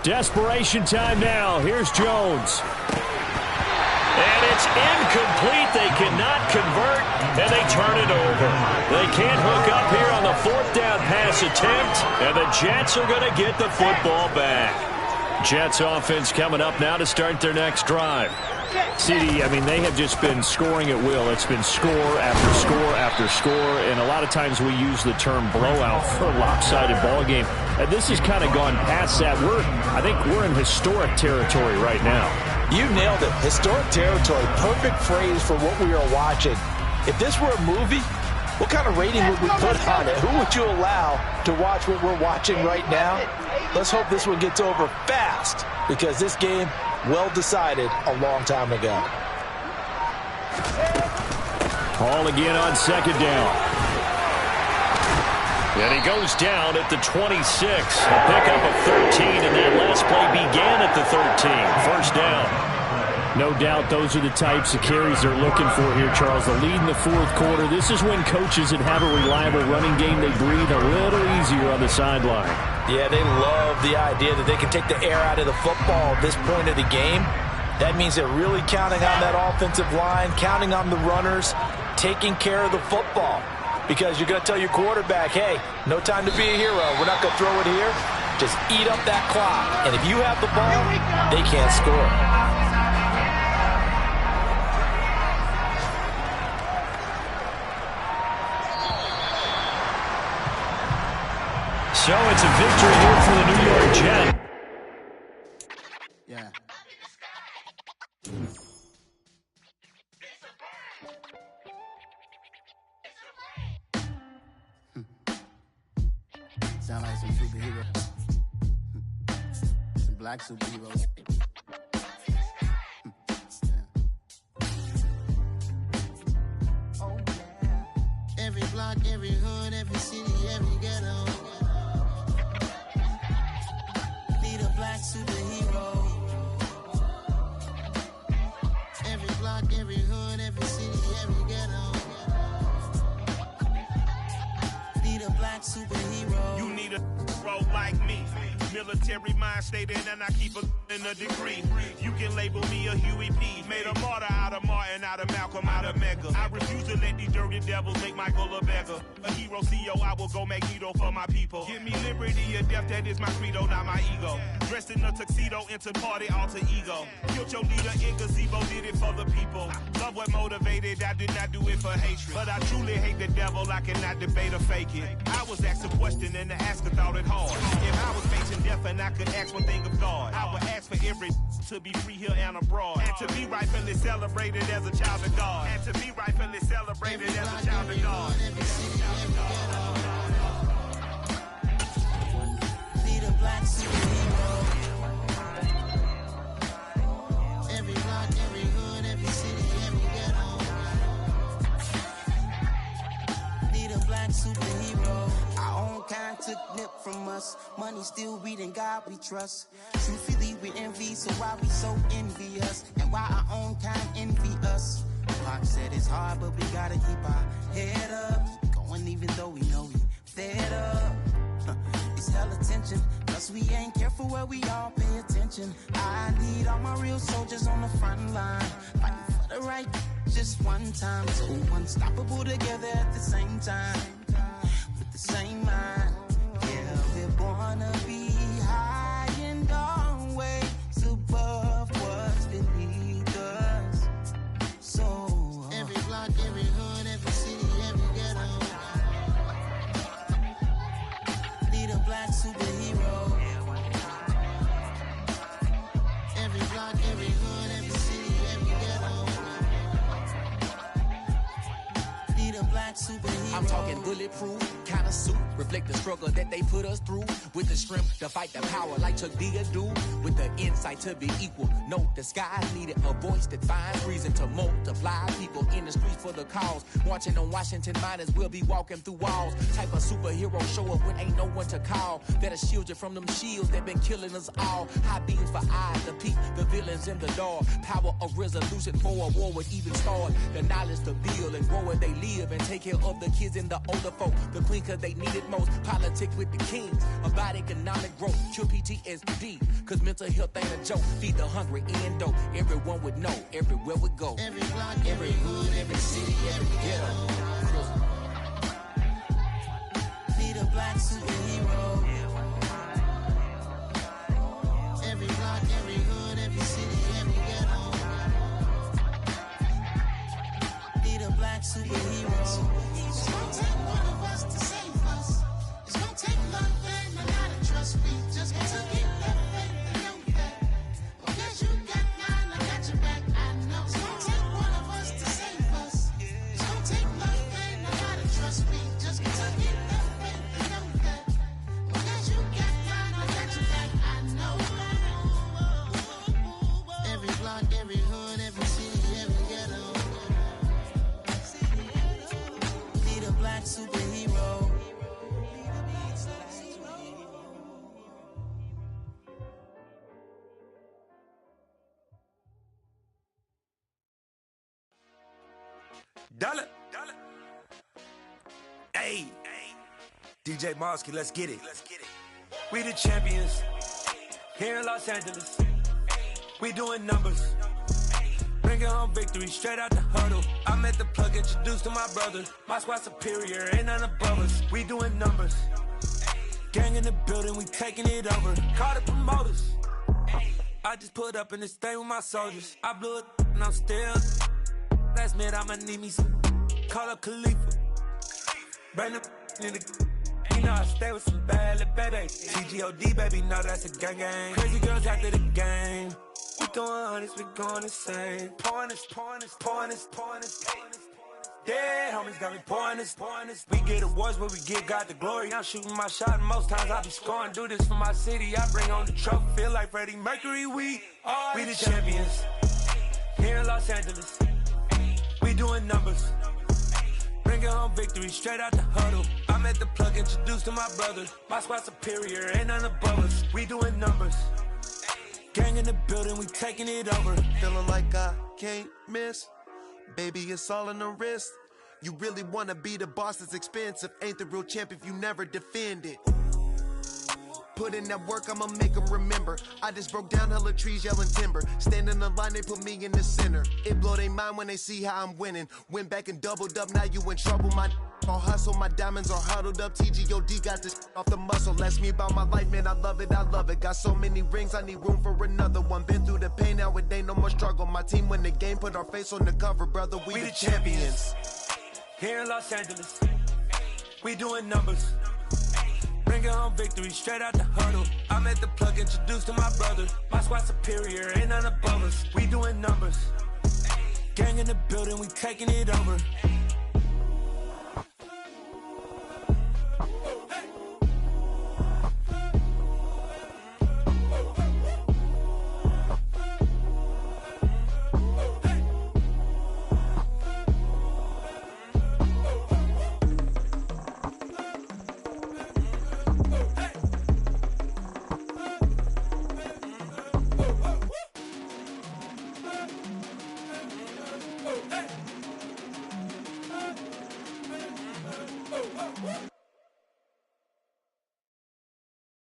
Desperation time now. Here's Jones. And it's incomplete. They cannot convert, and they turn it over. They can't hook up here on the 4th down pass attempt, and the Jets are going to get the football back. Jets offense coming up now to start their next drive. CD, I mean, they have just been scoring at will. It's been score after score after score, and a lot of times we use the term blowout for a lopsided ball game. And this has kind of gone past that. I think we're in historic territory right now. You nailed it. Historic territory. Perfect phrase for what we are watching. If this were a movie, what kind of rating would we put on it? Who would you allow to watch what we're watching right now? Let's hope this one gets over fast, because this game, well decided a long time ago. Ball again on 2nd down. And he goes down at the 26. A pickup of 13, and that last play began at the 13. First down. No doubt those are the types of carries they're looking for here, Charles. The lead in the fourth quarter. This is when coaches that have a reliable running game, they breathe a little easier on the sideline. Yeah, they love the idea that they can take the air out of the football at this point of the game. That means they're really counting on that offensive line, counting on the runners, taking care of the football. Because you're going to tell your quarterback, hey, no time to be a hero. We're not going to throw it here. Just eat up that clock. And if you have the ball, they can't score. So it's a victory here for the New York Jets. Yeah. Sound like some superheroes. Some black superheroes. Oh, yeah. Every block, every hood, every city, every ghetto. Need a black superhero. Every block, every hood, every city, every ghetto. Need a black superhero. You need a hero like me. Military mind state and I keep a degree. You can label me a Huey P. Made a martyr out of Martin, out of Malcolm, out of Mecca. I refuse to let these dirty devils make Michael a beggar. A hero CEO, I will go Magneto for my people. Give me liberty or death, that is my credo, not my ego. Dressed in a tuxedo, into party, alter ego. Killed your leader in gazebo, did it for the people. Love what motivated, I did not do it for hatred. But I truly hate the devil, I cannot debate or fake it. I was asked a question and the asker thought it hard. If I was facing death and I could ask one thing of God, I would ask for every to be free here and abroad. And to be rightfully celebrated as a child of God. And to be rightfully celebrated as a child of God. Need a black superhero. Every block, every hood, every city, every ghetto. Need a black superhero. Our own kind took nip from us. Money still reading God we trust. Truthfully we envy, so why we so envious? And why our own kind envy us? Pac said it's hard, but we gotta keep our head up. Going even though we know we fed up. It's hell attention, plus we ain't careful where we all pay attention. I need all my real soldiers on the front line, fighting for the right just one time. So unstoppable together at the same time, with the same mind. Yeah, we're born to be high and always above what's beneath us. So every block, every hood, every city, every ghetto. Need a black superhero. Every block, every hood, every city, every ghetto. Need a black superhero. I'm talking bulletproof kind of suit, reflect the struggle that they put us through, with the strength to fight the power like Chuck D do, with the insight to be equal. No disguise needed, a voice that finds reason to multiply people in the streets for the cause. Marching on Washington, might as well be walking through walls. Type of superhero show up when ain't no one to call. That'll shield you from them shields that been killing us all. High beams for eyes to peek the villains in the dark. Power of resolution for a war would even start. The knowledge to build and grow where they live and take care of the kids and the older folk. The clean cause they need it most. Politics with the kings about economic growth. Cure PTSD cause mental health ain't a joke. Feed the hungry and dope. Everyone would know everywhere we go. Every block, every hood, every city, every ghetto. Need a black superhero. Every block, every hood, every city, every ghetto. Need a black superhero. It's gonna take one of us to save us. It's gonna take love and a lot of trust. We just got to keep that faith and know that. Because you got mine, I got your back, I know. It's gonna take one of us to save us. It's gonna take love and a lot of trust. We just got to keep that faith and know that. Because you got mine, I got your back, I know. Every block, every hood, every city, every ghetto. Need a black superhero. Dollar. Hey, DJ Mosky, let's get it. We the champions here in Los Angeles. We doing numbers. Bringing home victory straight out the huddle. I'm at the plug, introduced to my brother. My squad superior, ain't none above us. We doing numbers. Gang in the building, we taking it over. Call the promoters. I just put up in this thing with my soldiers. I blew it and I'm still. Last minute I'ma need me some. Call up Khalifa. Bring the in the. You know I stay with some bad little baby. TGOD baby, know that's a gang gang. Crazy girls after the game. We doing hundreds, we going insane. Pouring this. Dead homies got me pouring this. We get awards where we get God the glory. I'm shooting my shot and most times I be scoring. Do this for my city, I bring on the trophy. Feel like Freddie Mercury, we the champions here in Los Angeles. We doing numbers. Bringing home victory straight out the huddle. I'm at the plug, introduced to my brother. My squad superior, ain't none above us. We doing numbers. Gang in the building, we taking it over. Feeling like I can't miss. Baby, it's all in the wrist. You really wanna be the boss, it's expensive. Ain't the real champ if you never defend it. Put in that work, I'ma make them remember. I just broke down hella trees, yelling timber. Stand in the line, they put me in the center. It blow their mind when they see how I'm winning. Went back and doubled up, now you in trouble. My all hustle, my diamonds are huddled up. TGOD got this off the muscle. Ask me about my life, man, I love it. Got so many rings, I need room for another one. Been through the pain, now it ain't no more struggle. My team win the game, put our face on the cover, brother. We the champions here in Los Angeles. We doing numbers. Bringing home victory straight out the huddle. I'm at the plug, introduced to my brother. My squad superior, ain't none above us. We doing numbers. Gang in the building, we taking it over.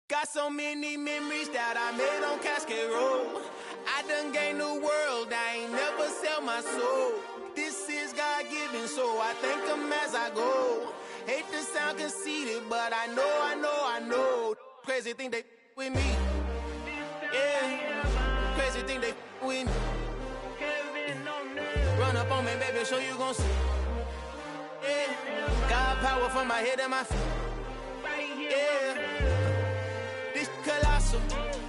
Got so many memories that I made on Cascade Road. I done gained the world, I ain't never sell my soul. This is God-given, so I thank him as I go. Hate to sound conceited, but I know. Crazy thing they with me. Yeah, crazy thing they with me. Run up on me, baby, so you gon' see. Yeah, got power from my head and my feet. Yeah. Colossal,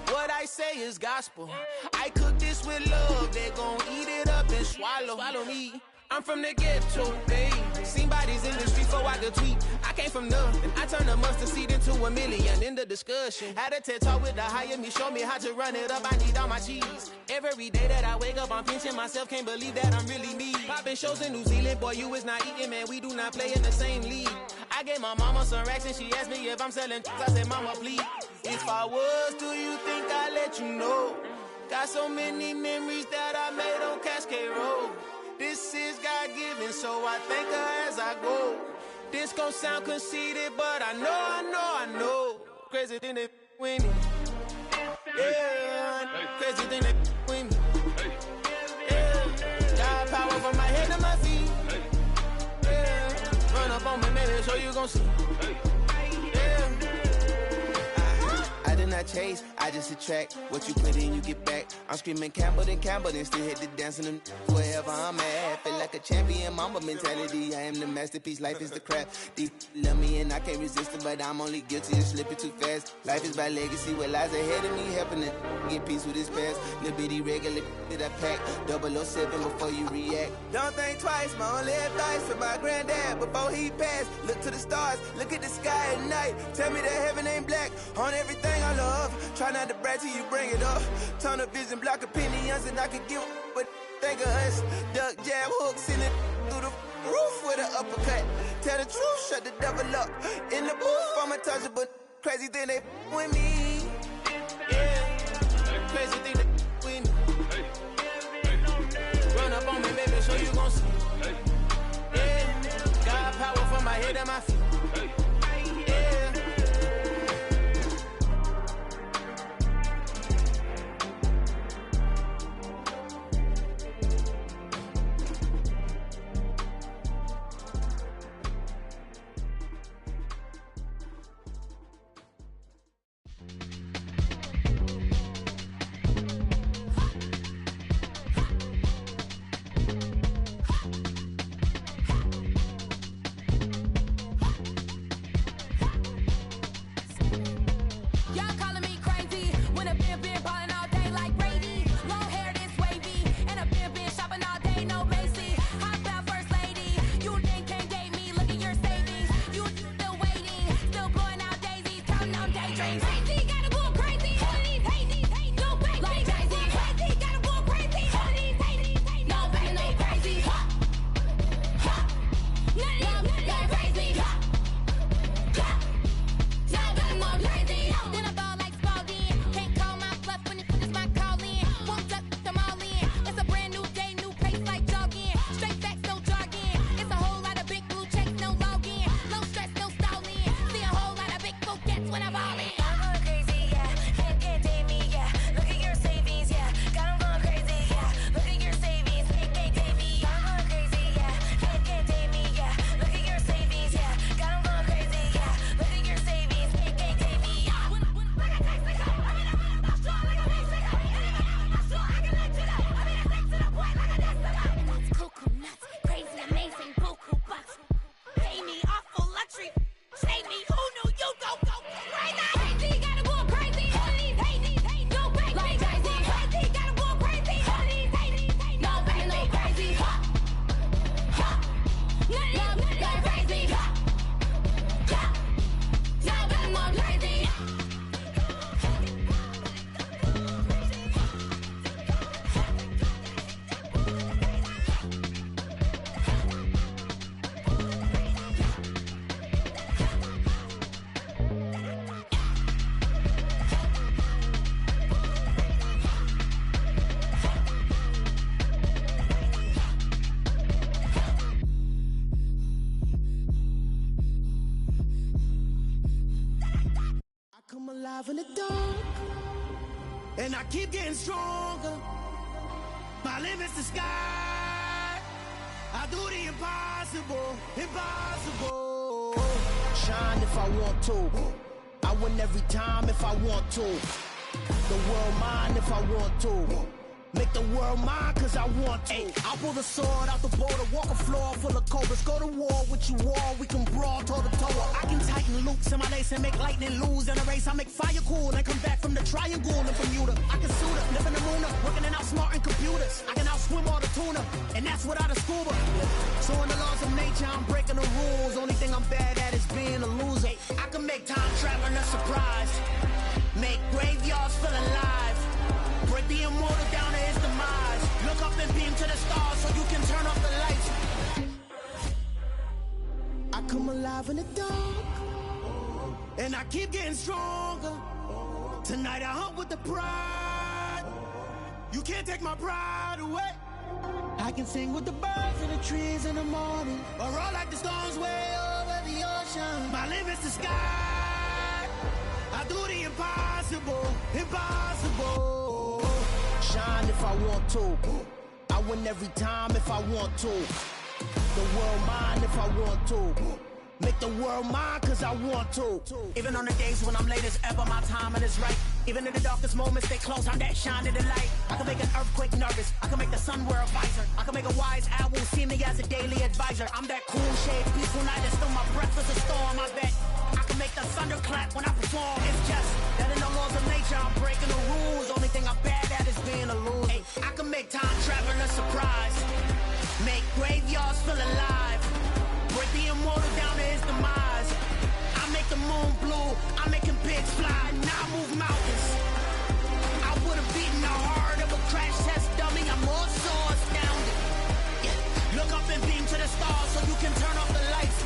what I say is gospel. I cook this with love, they gon' eat it up and swallow me. I'm from the ghetto, babe. Seen bodies in the streets so I could tweet. I came from nothing, I turned a mustard seed into a million. In the discussion, had a TED talk with the higher me, show me how to run it up. I need all my cheese. Every day that I wake up, I'm pinching myself, can't believe that I'm really me. Popping shows in New Zealand, boy, you is not eating, man. We do not play in the same league. I gave my mama some racks and she asked me if I'm selling. I said, mama, please. If I was, do you think I'd let you know? Got so many memories that I made on Cascade Road. This is God-given, so I thank her as I go. This gon' sound conceited, but I know. Crazy thing they with me. Yeah, crazy thing they with me. Yeah, got power from my head to my feet. Yeah, run up on me, maybe, so you gon' see. I did not chase, I just attract. What you put in, you get back. I'm screaming Campbell, then still hit the dance and them wherever I'm at. Feel like a champion, mama mentality. I am the masterpiece, life is the crap. Deep love me and I can't resist it, but I'm only guilty of slipping too fast. Life is by legacy, what lies ahead of me, helping to get peace with his past. Little bitty regular that I pack, 007 before you react. Don't think twice, my only advice for my granddad before he passed. Look to the stars, look at the sky at night. Tell me that heaven ain't black on everything I love. Try not to brag till you bring it up. Tunnel vision, block opinions, and I could give but think of us. Duck jab hooks in it through the roof with an uppercut. Tell the truth, shut the devil up. In the booth, I'm untouchable. Crazy thing they with me. Yeah, crazy thing they with me. Run up on me, baby, so you gon' see. Yeah. my head and my feet. Yeah. In the dark, and I keep getting stronger. My limit's the sky. I do the impossible, impossible. Shine if I want to. I win every time if I want to. The world mine if I want to. Make the world mine cause I want to. I pull the sword out the border, walk a floor full of cobras. Go to war with you all, we can brawl toe to toe. I can tighten loops in my lace and make lightning lose in a race. I make fire cool and come back from the triangle in Bermuda. I can suit up, live in the moon up, working and outsmarting computers. I can outswim all the tuna, and that's without a scuba. So in the laws of nature, I'm breaking the rules. Only thing I'm bad at is being a loser. I can make time traveling a surprise. Make graveyards feel alive. Break the immortal down to his demise. Look up and beam to the stars so you can turn off the lights. I come alive in the dark, and I keep getting stronger. Tonight I hunt with the pride. You can't take my pride away. I can sing with the birds and the trees in the morning, or roll like the storms way over the ocean. My limit's the sky. I do the impossible, impossible. Shine if I want to. I win every time if I want to. The world mine if I want to. Make the world mine cause I want to. Even on the days when I'm late as ever, my timing is right. Even in the darkest moments, stay close, I'm that shine in the light. I can make an earthquake nervous, I can make the sun wear a visor. I can make a wise owl see me as a daily advisor. I'm that cool shade, peaceful night, and still my breath is a storm, I bet. I can make the thunder clap when I perform. It's just that in the laws of nature, I'm breaking the rules. Only thing I'm bad at is being a loser. Hey, I can make time traveling a surprise. Make graveyards feel alive. Break the immortal down to his demise. I make the moon blue, I make him pigs fly. Now I move mountains. I would've beaten the heart of a crash test dummy. I'm more so astounded. Yeah. Look up and beam to the stars so you can turn off the lights.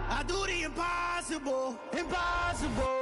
I do the impossible, impossible.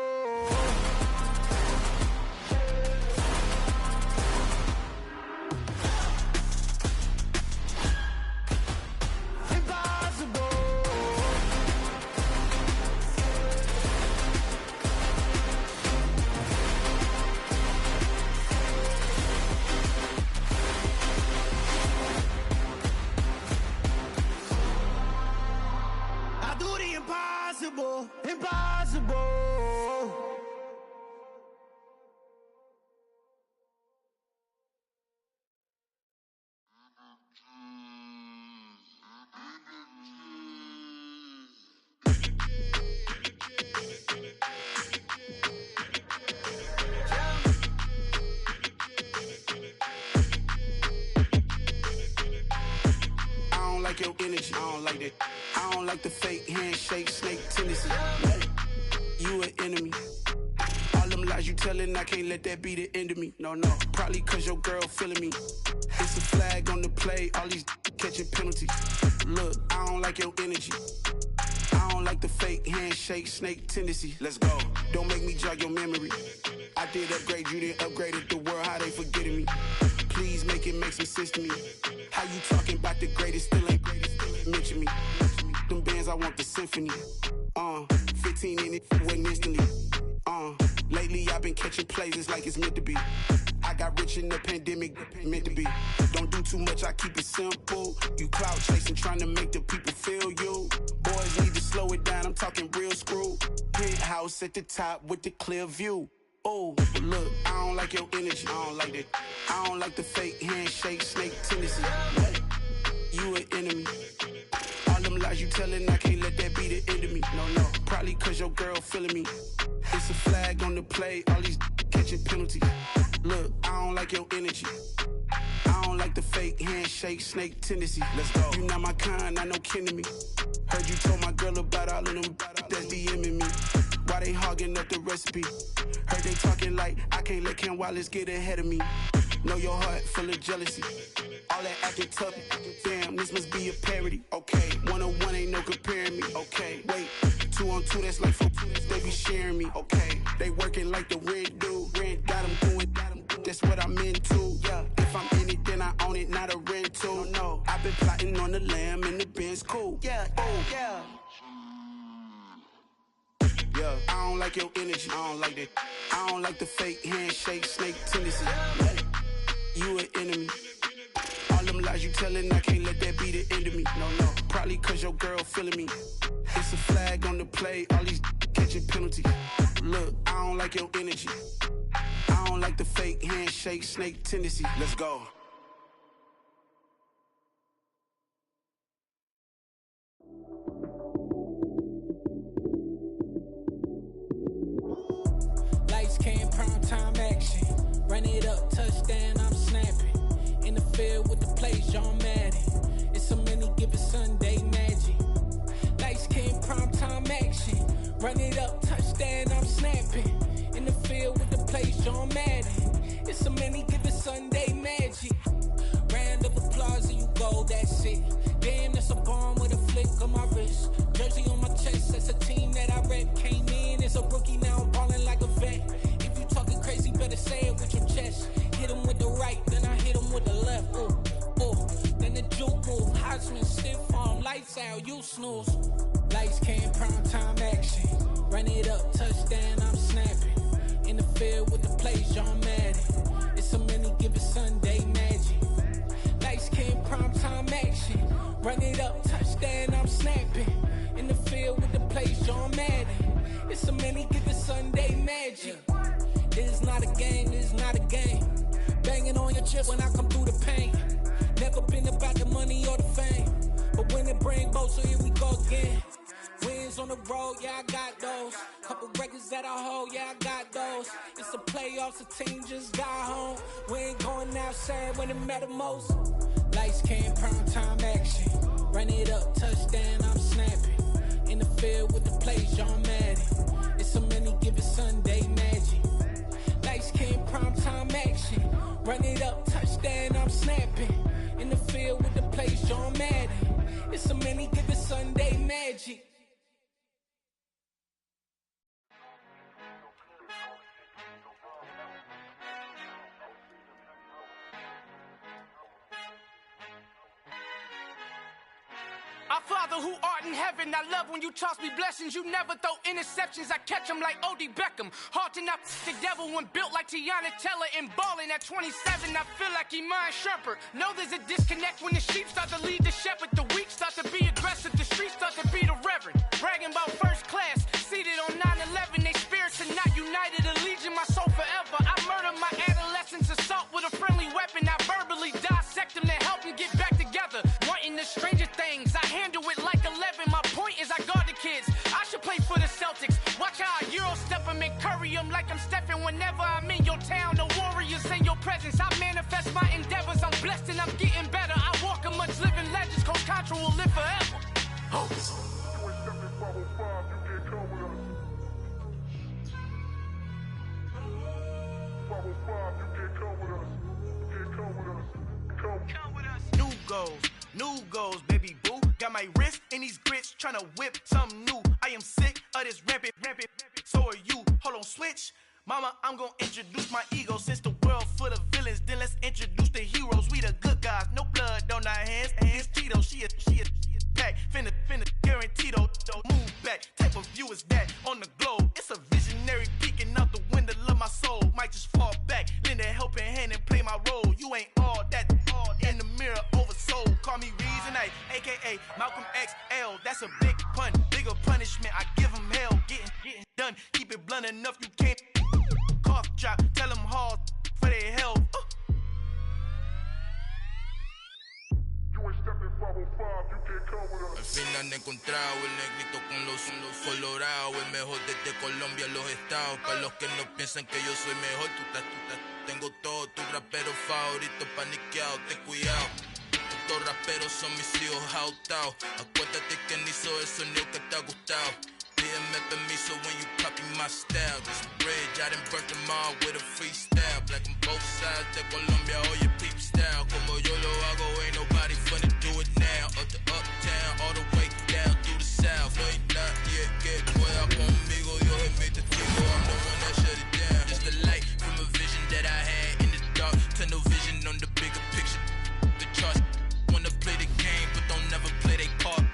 like your energy. I don't like that. I don't like the fake handshake, snake tendency. You an enemy. All them lies you telling, I can't let that be the end of me. No, probably cause your girl feeling me. It's a flag on the play, all these catching penalties. Look, I don't like your energy. I don't like the fake handshake, snake tendency. Let's go. Don't make me jog your memory. I did upgrade, you didn't upgrade it. The world, how they forgetting me. Please make it make some sense to me. How you talking about the greatest, still ain't greatest, still ain't mention me. Them bands, I want the symphony. 15 in it, wasn't instantly. Lately I've been catching plays, it's like it's meant to be. I got rich in the pandemic, meant to be. Don't do too much, I keep it simple. You clout chasing, trying to make the people feel you. Boys need to slow it down, I'm talking real screw. Penthouse at the top with the clear view. Oh, look, I don't like your energy, I don't like that. I don't like the fake handshake, snake tendency. You an enemy. All them lies you telling, I can't let that be the end of me. No, probably cause your girl feeling me. It's a flag on the play, all these catching penalties. Look, I don't like your energy. I don't like the fake handshake, snake tendency. Let's go. You not my kind, I know kin to me. Heard you told my girl about all of them that's DMing me. Why they hogging up the recipe? Heard they talking like I can't let Ken Wallace get ahead of me. Know your heart full of jealousy. All that acting tough, damn, this must be a parody. Okay, 1-on-1 ain't no comparing me. Okay, wait, 2-on-2, that's like 4, they be sharing me. Okay, they working like the rent dude. Rent got them doing, that's what I'm into. Yeah, if I'm in it, then I own it, not a rental. No, I've been plotting on the lamb and the Benz cool. Yeah, oh, yeah. Yeah, I don't like your energy, I don't like that. I don't like the fake handshake, snake tendency. You an enemy. All them lies you telling, I can't let that be the end of me. No, probably cause your girl feeling me. It's a flag on the play, all these catching penalties. Look, I don't like your energy. I don't like the fake handshake, snake tendency. Let's go. Lights came, prime time action. Run it up, touchdown, I'm snapping. In the field with the plays, John Madden. It's so many given Sunday magic. Lights came, prime time action. Run it up, touchdown, I'm snapping. In the field with the plays, John Madden. It's so many given Sunday magic. Round of applause and you go, that's it. Damn, that's a bomb with a flick on my wrist. Jersey on my chest, that's a team that I rep. Came in as a rookie, now I'm ballin' like a vet. If you talking crazy, better say it with your chest. Hit him with the right, then I hit him with the left. Then the juke move, Heisman, stiff arm, lights out, you snooze. Lights came, prime time action. Run it up, touchdown, I'm snapping. In the field with the plays, John Madden. It's so many given Sunday magic. Lights came, prime time action. Run it up, touchdown, I'm snapping. In the field with the plays, John Madden. It's so many given Sunday magic. This is not a game, this is not a game. Banging on your chest when I come through the pain. Never been about the money or the fame. But when it bring both, so here we go again. Wins on the road, yeah, I got those. Couple records that I hold, yeah, I got those. It's the playoffs, the team just got home. We ain't going outside when it matter most. Lights came, prime time action. Run it up, touchdown, I'm snapping. In the field with the plays, John Madden. It's so many given Sunday magic. Lights came, prime time action. Run it up, touchdown, I'm snapping. In the field with the plays, John Madden. It's so many given Sunday magic. Our Father who art in heaven, I love when you toss me blessings. You never throw interceptions, I catch them like O.D. Beckham. Hard to not the devil when built like Tiana Teller and balling at 27. I feel like Iman Shumpert. Know there's a disconnect when the sheep start to lead the shepherd. The weak start to be aggressive, the streets start to be the reverend. Bragging about first class, seated on 9/11. They spirits are not united, a legion, my soul forever. I murder my adolescence, assault with a friendly weapon. I verbally dissect them to help them get back together. Wanting the stranger things, I handle it like 11. My point is I guard the kids. I should play for the Celtics. Watch how I Euro step them and curry them like I'm Stephen. Whenever I'm in your town, the Warriors in your presence. I manifest my endeavors. I'm blessed and I'm getting better. I walk amongst living legends. Coach Contra Central will live forever. Oh. New goals, baby boo. Got my wrist in these grits, tryna whip something new. I am sick of this rampant. So are you. Hold on, switch. Mama, I'm gonna introduce my ego. Since the world full of villains, then let's introduce the heroes. We the good guys, no blood on our hands. Hands Cheeto, she a pack. Finna, guaranteed don't move back. Type of view is that on the globe? It's a visionary peeking out the window of my soul. Might just fall back, lend a helping hand and play my role. You ain't all that in the mirror oversold. Call me Reason A, aka Malcolm XL. That's a big pun, bigger punishment. I give him hell, getting done. Keep it blunt enough, you can't cough drop. Tell them hard for their health. Al fin han encontrado el negrito con los colorados, el mejor desde Colombia a los estados. Para los que no piensan que yo soy mejor, tengo todo, tus raperos favoritos paniqueados, ten cuidado. Estos raperos son mis hijos adoptados. Acuérdate que ni hizo el sonido que te ha gustado. Pídeme permiso when you copy my style. This bridge, I done burnt them all with a freestyle. Black on both sides de Colombia, oye peep style. Como yo lo hago, ain't nobody finna do it now. Up to uptown, all the way down through the south. No hay nadie que pueda conmigo, yo es mi testigo. I'm the one that shut it down. Just a light from a vision that I had in the dark. Tunnel vision on the bigger picture. The charts wanna play the game, but don't never play their part.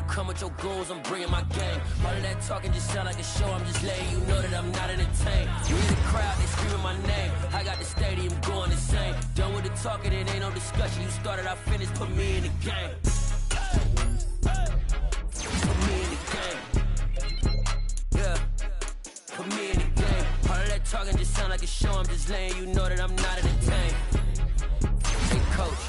Come with your goons, I'm bringing my gang. All of that talking just sound like a show. I'm just letting you know that I'm not entertained. You in the crowd, they screaming my name. I got the stadium going insane. Done with the talking, it ain't no discussion. You started, I finished, put me in the game. Put me in the game. Yeah. Put me in the game. All of that talking just sound like a show. I'm just letting you know that I'm not entertained. Hey, coach,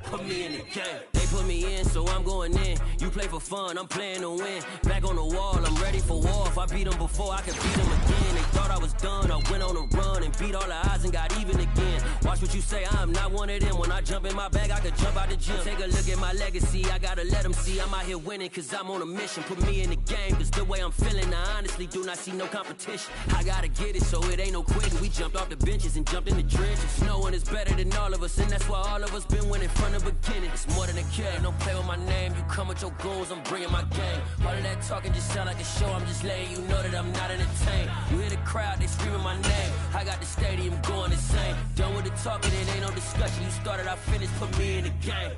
put me in the game. Put me in, so I'm going in. You play for fun, I'm playing to win. Back on the wall, I'm ready for war. If I beat them before, I can beat them again. They thought I was done, I went on a run and beat all the odds and got even again. Watch what you say, I'm not one of them. When I jump in my bag, I could jump out the gym. Take a look at my legacy, I gotta let them see I'm out here winning, cause I'm on a mission. Put me in the game, cause the way I'm feeling, I honestly do not see no competition. I gotta get it, so it ain't no quitting. We jumped off the benches and jumped in the trenches. No one is better than all of us, and that's why all of us been winning from the beginning. It's more than a kid, don't play with my name. You come with your goons, I'm bringing my gang. All of that talking just sound like a show. I'm just letting you know that I'm not entertained. You hear the crowd, they screaming my name. I got the stadium going insane. Done with the talking, it ain't no discussion. You started, I finished, put me in the game.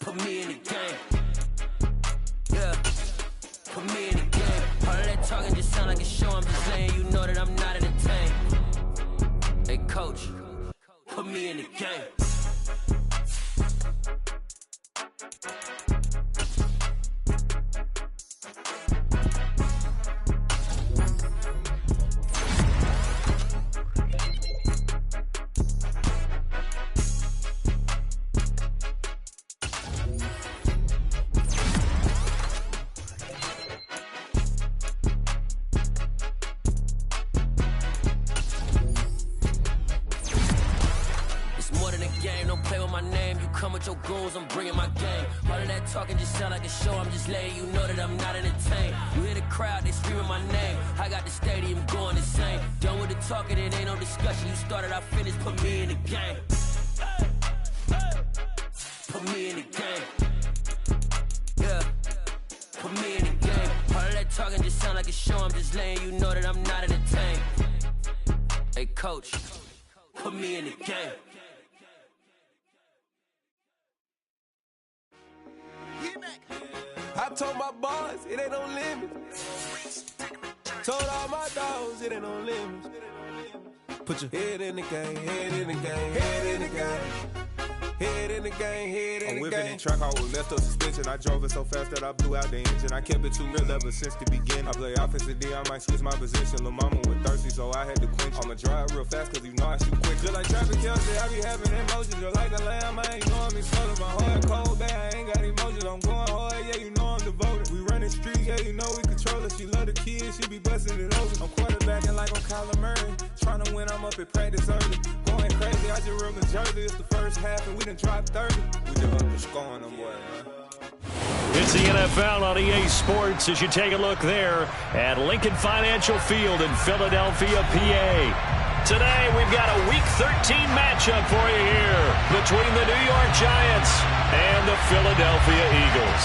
Put me in the game. Yeah. Put me in the game. All of that talking just sound like a show. I'm just letting you know that I'm not entertained. Hey coach, put me in the game. Your goons, I'm bringing my game. All of that talking just sound like a show. I'm just letting you know that I'm not entertained. You hear the crowd, they screaming my name. I got the stadium going insane. Done with the talking, it ain't no discussion. You started, I finished, put me in the game. Put me in the game. Yeah. Put me in the game. All of that talking just sound like a show. I'm just letting you know that I'm not entertained. Hey coach, put me in the game. I told my boys, it ain't no limit. Told all my dogs, it ain't no limit. Put your head in the game, head in the game, head in the game. Head in the game, head in the game. I'm whipping in track, I was left up suspension. I drove it so fast that I blew out the engine. I kept it too real ever since the beginning. I play offensive D, I might switch my position. Lil' mama was thirsty, so I had to quench. I'ma drive real fast, cause you know I shoot quick. Just like traffic Kelsey, I be having emotions. Just like a lamb, I ain't know I'm exploding. My heart cold, bad, I ain't got emotions. I'm going hard, yeah, you know I'm devoted. We running streets, yeah, you know we control it. She love the kids, she be busting it open. I'm quarterbacking like I'm Kyler Murray. Trying to win, I'm up at practice early. Going crazy, I just real the jersey. It's the first half and we done dropped 30. We just up the score on them, boy, man. It's the NFL on EA Sports as you take a look there at Lincoln Financial Field in Philadelphia, PA. Today, we've got a Week 13 matchup for you here between the New York Giants and the Philadelphia Eagles.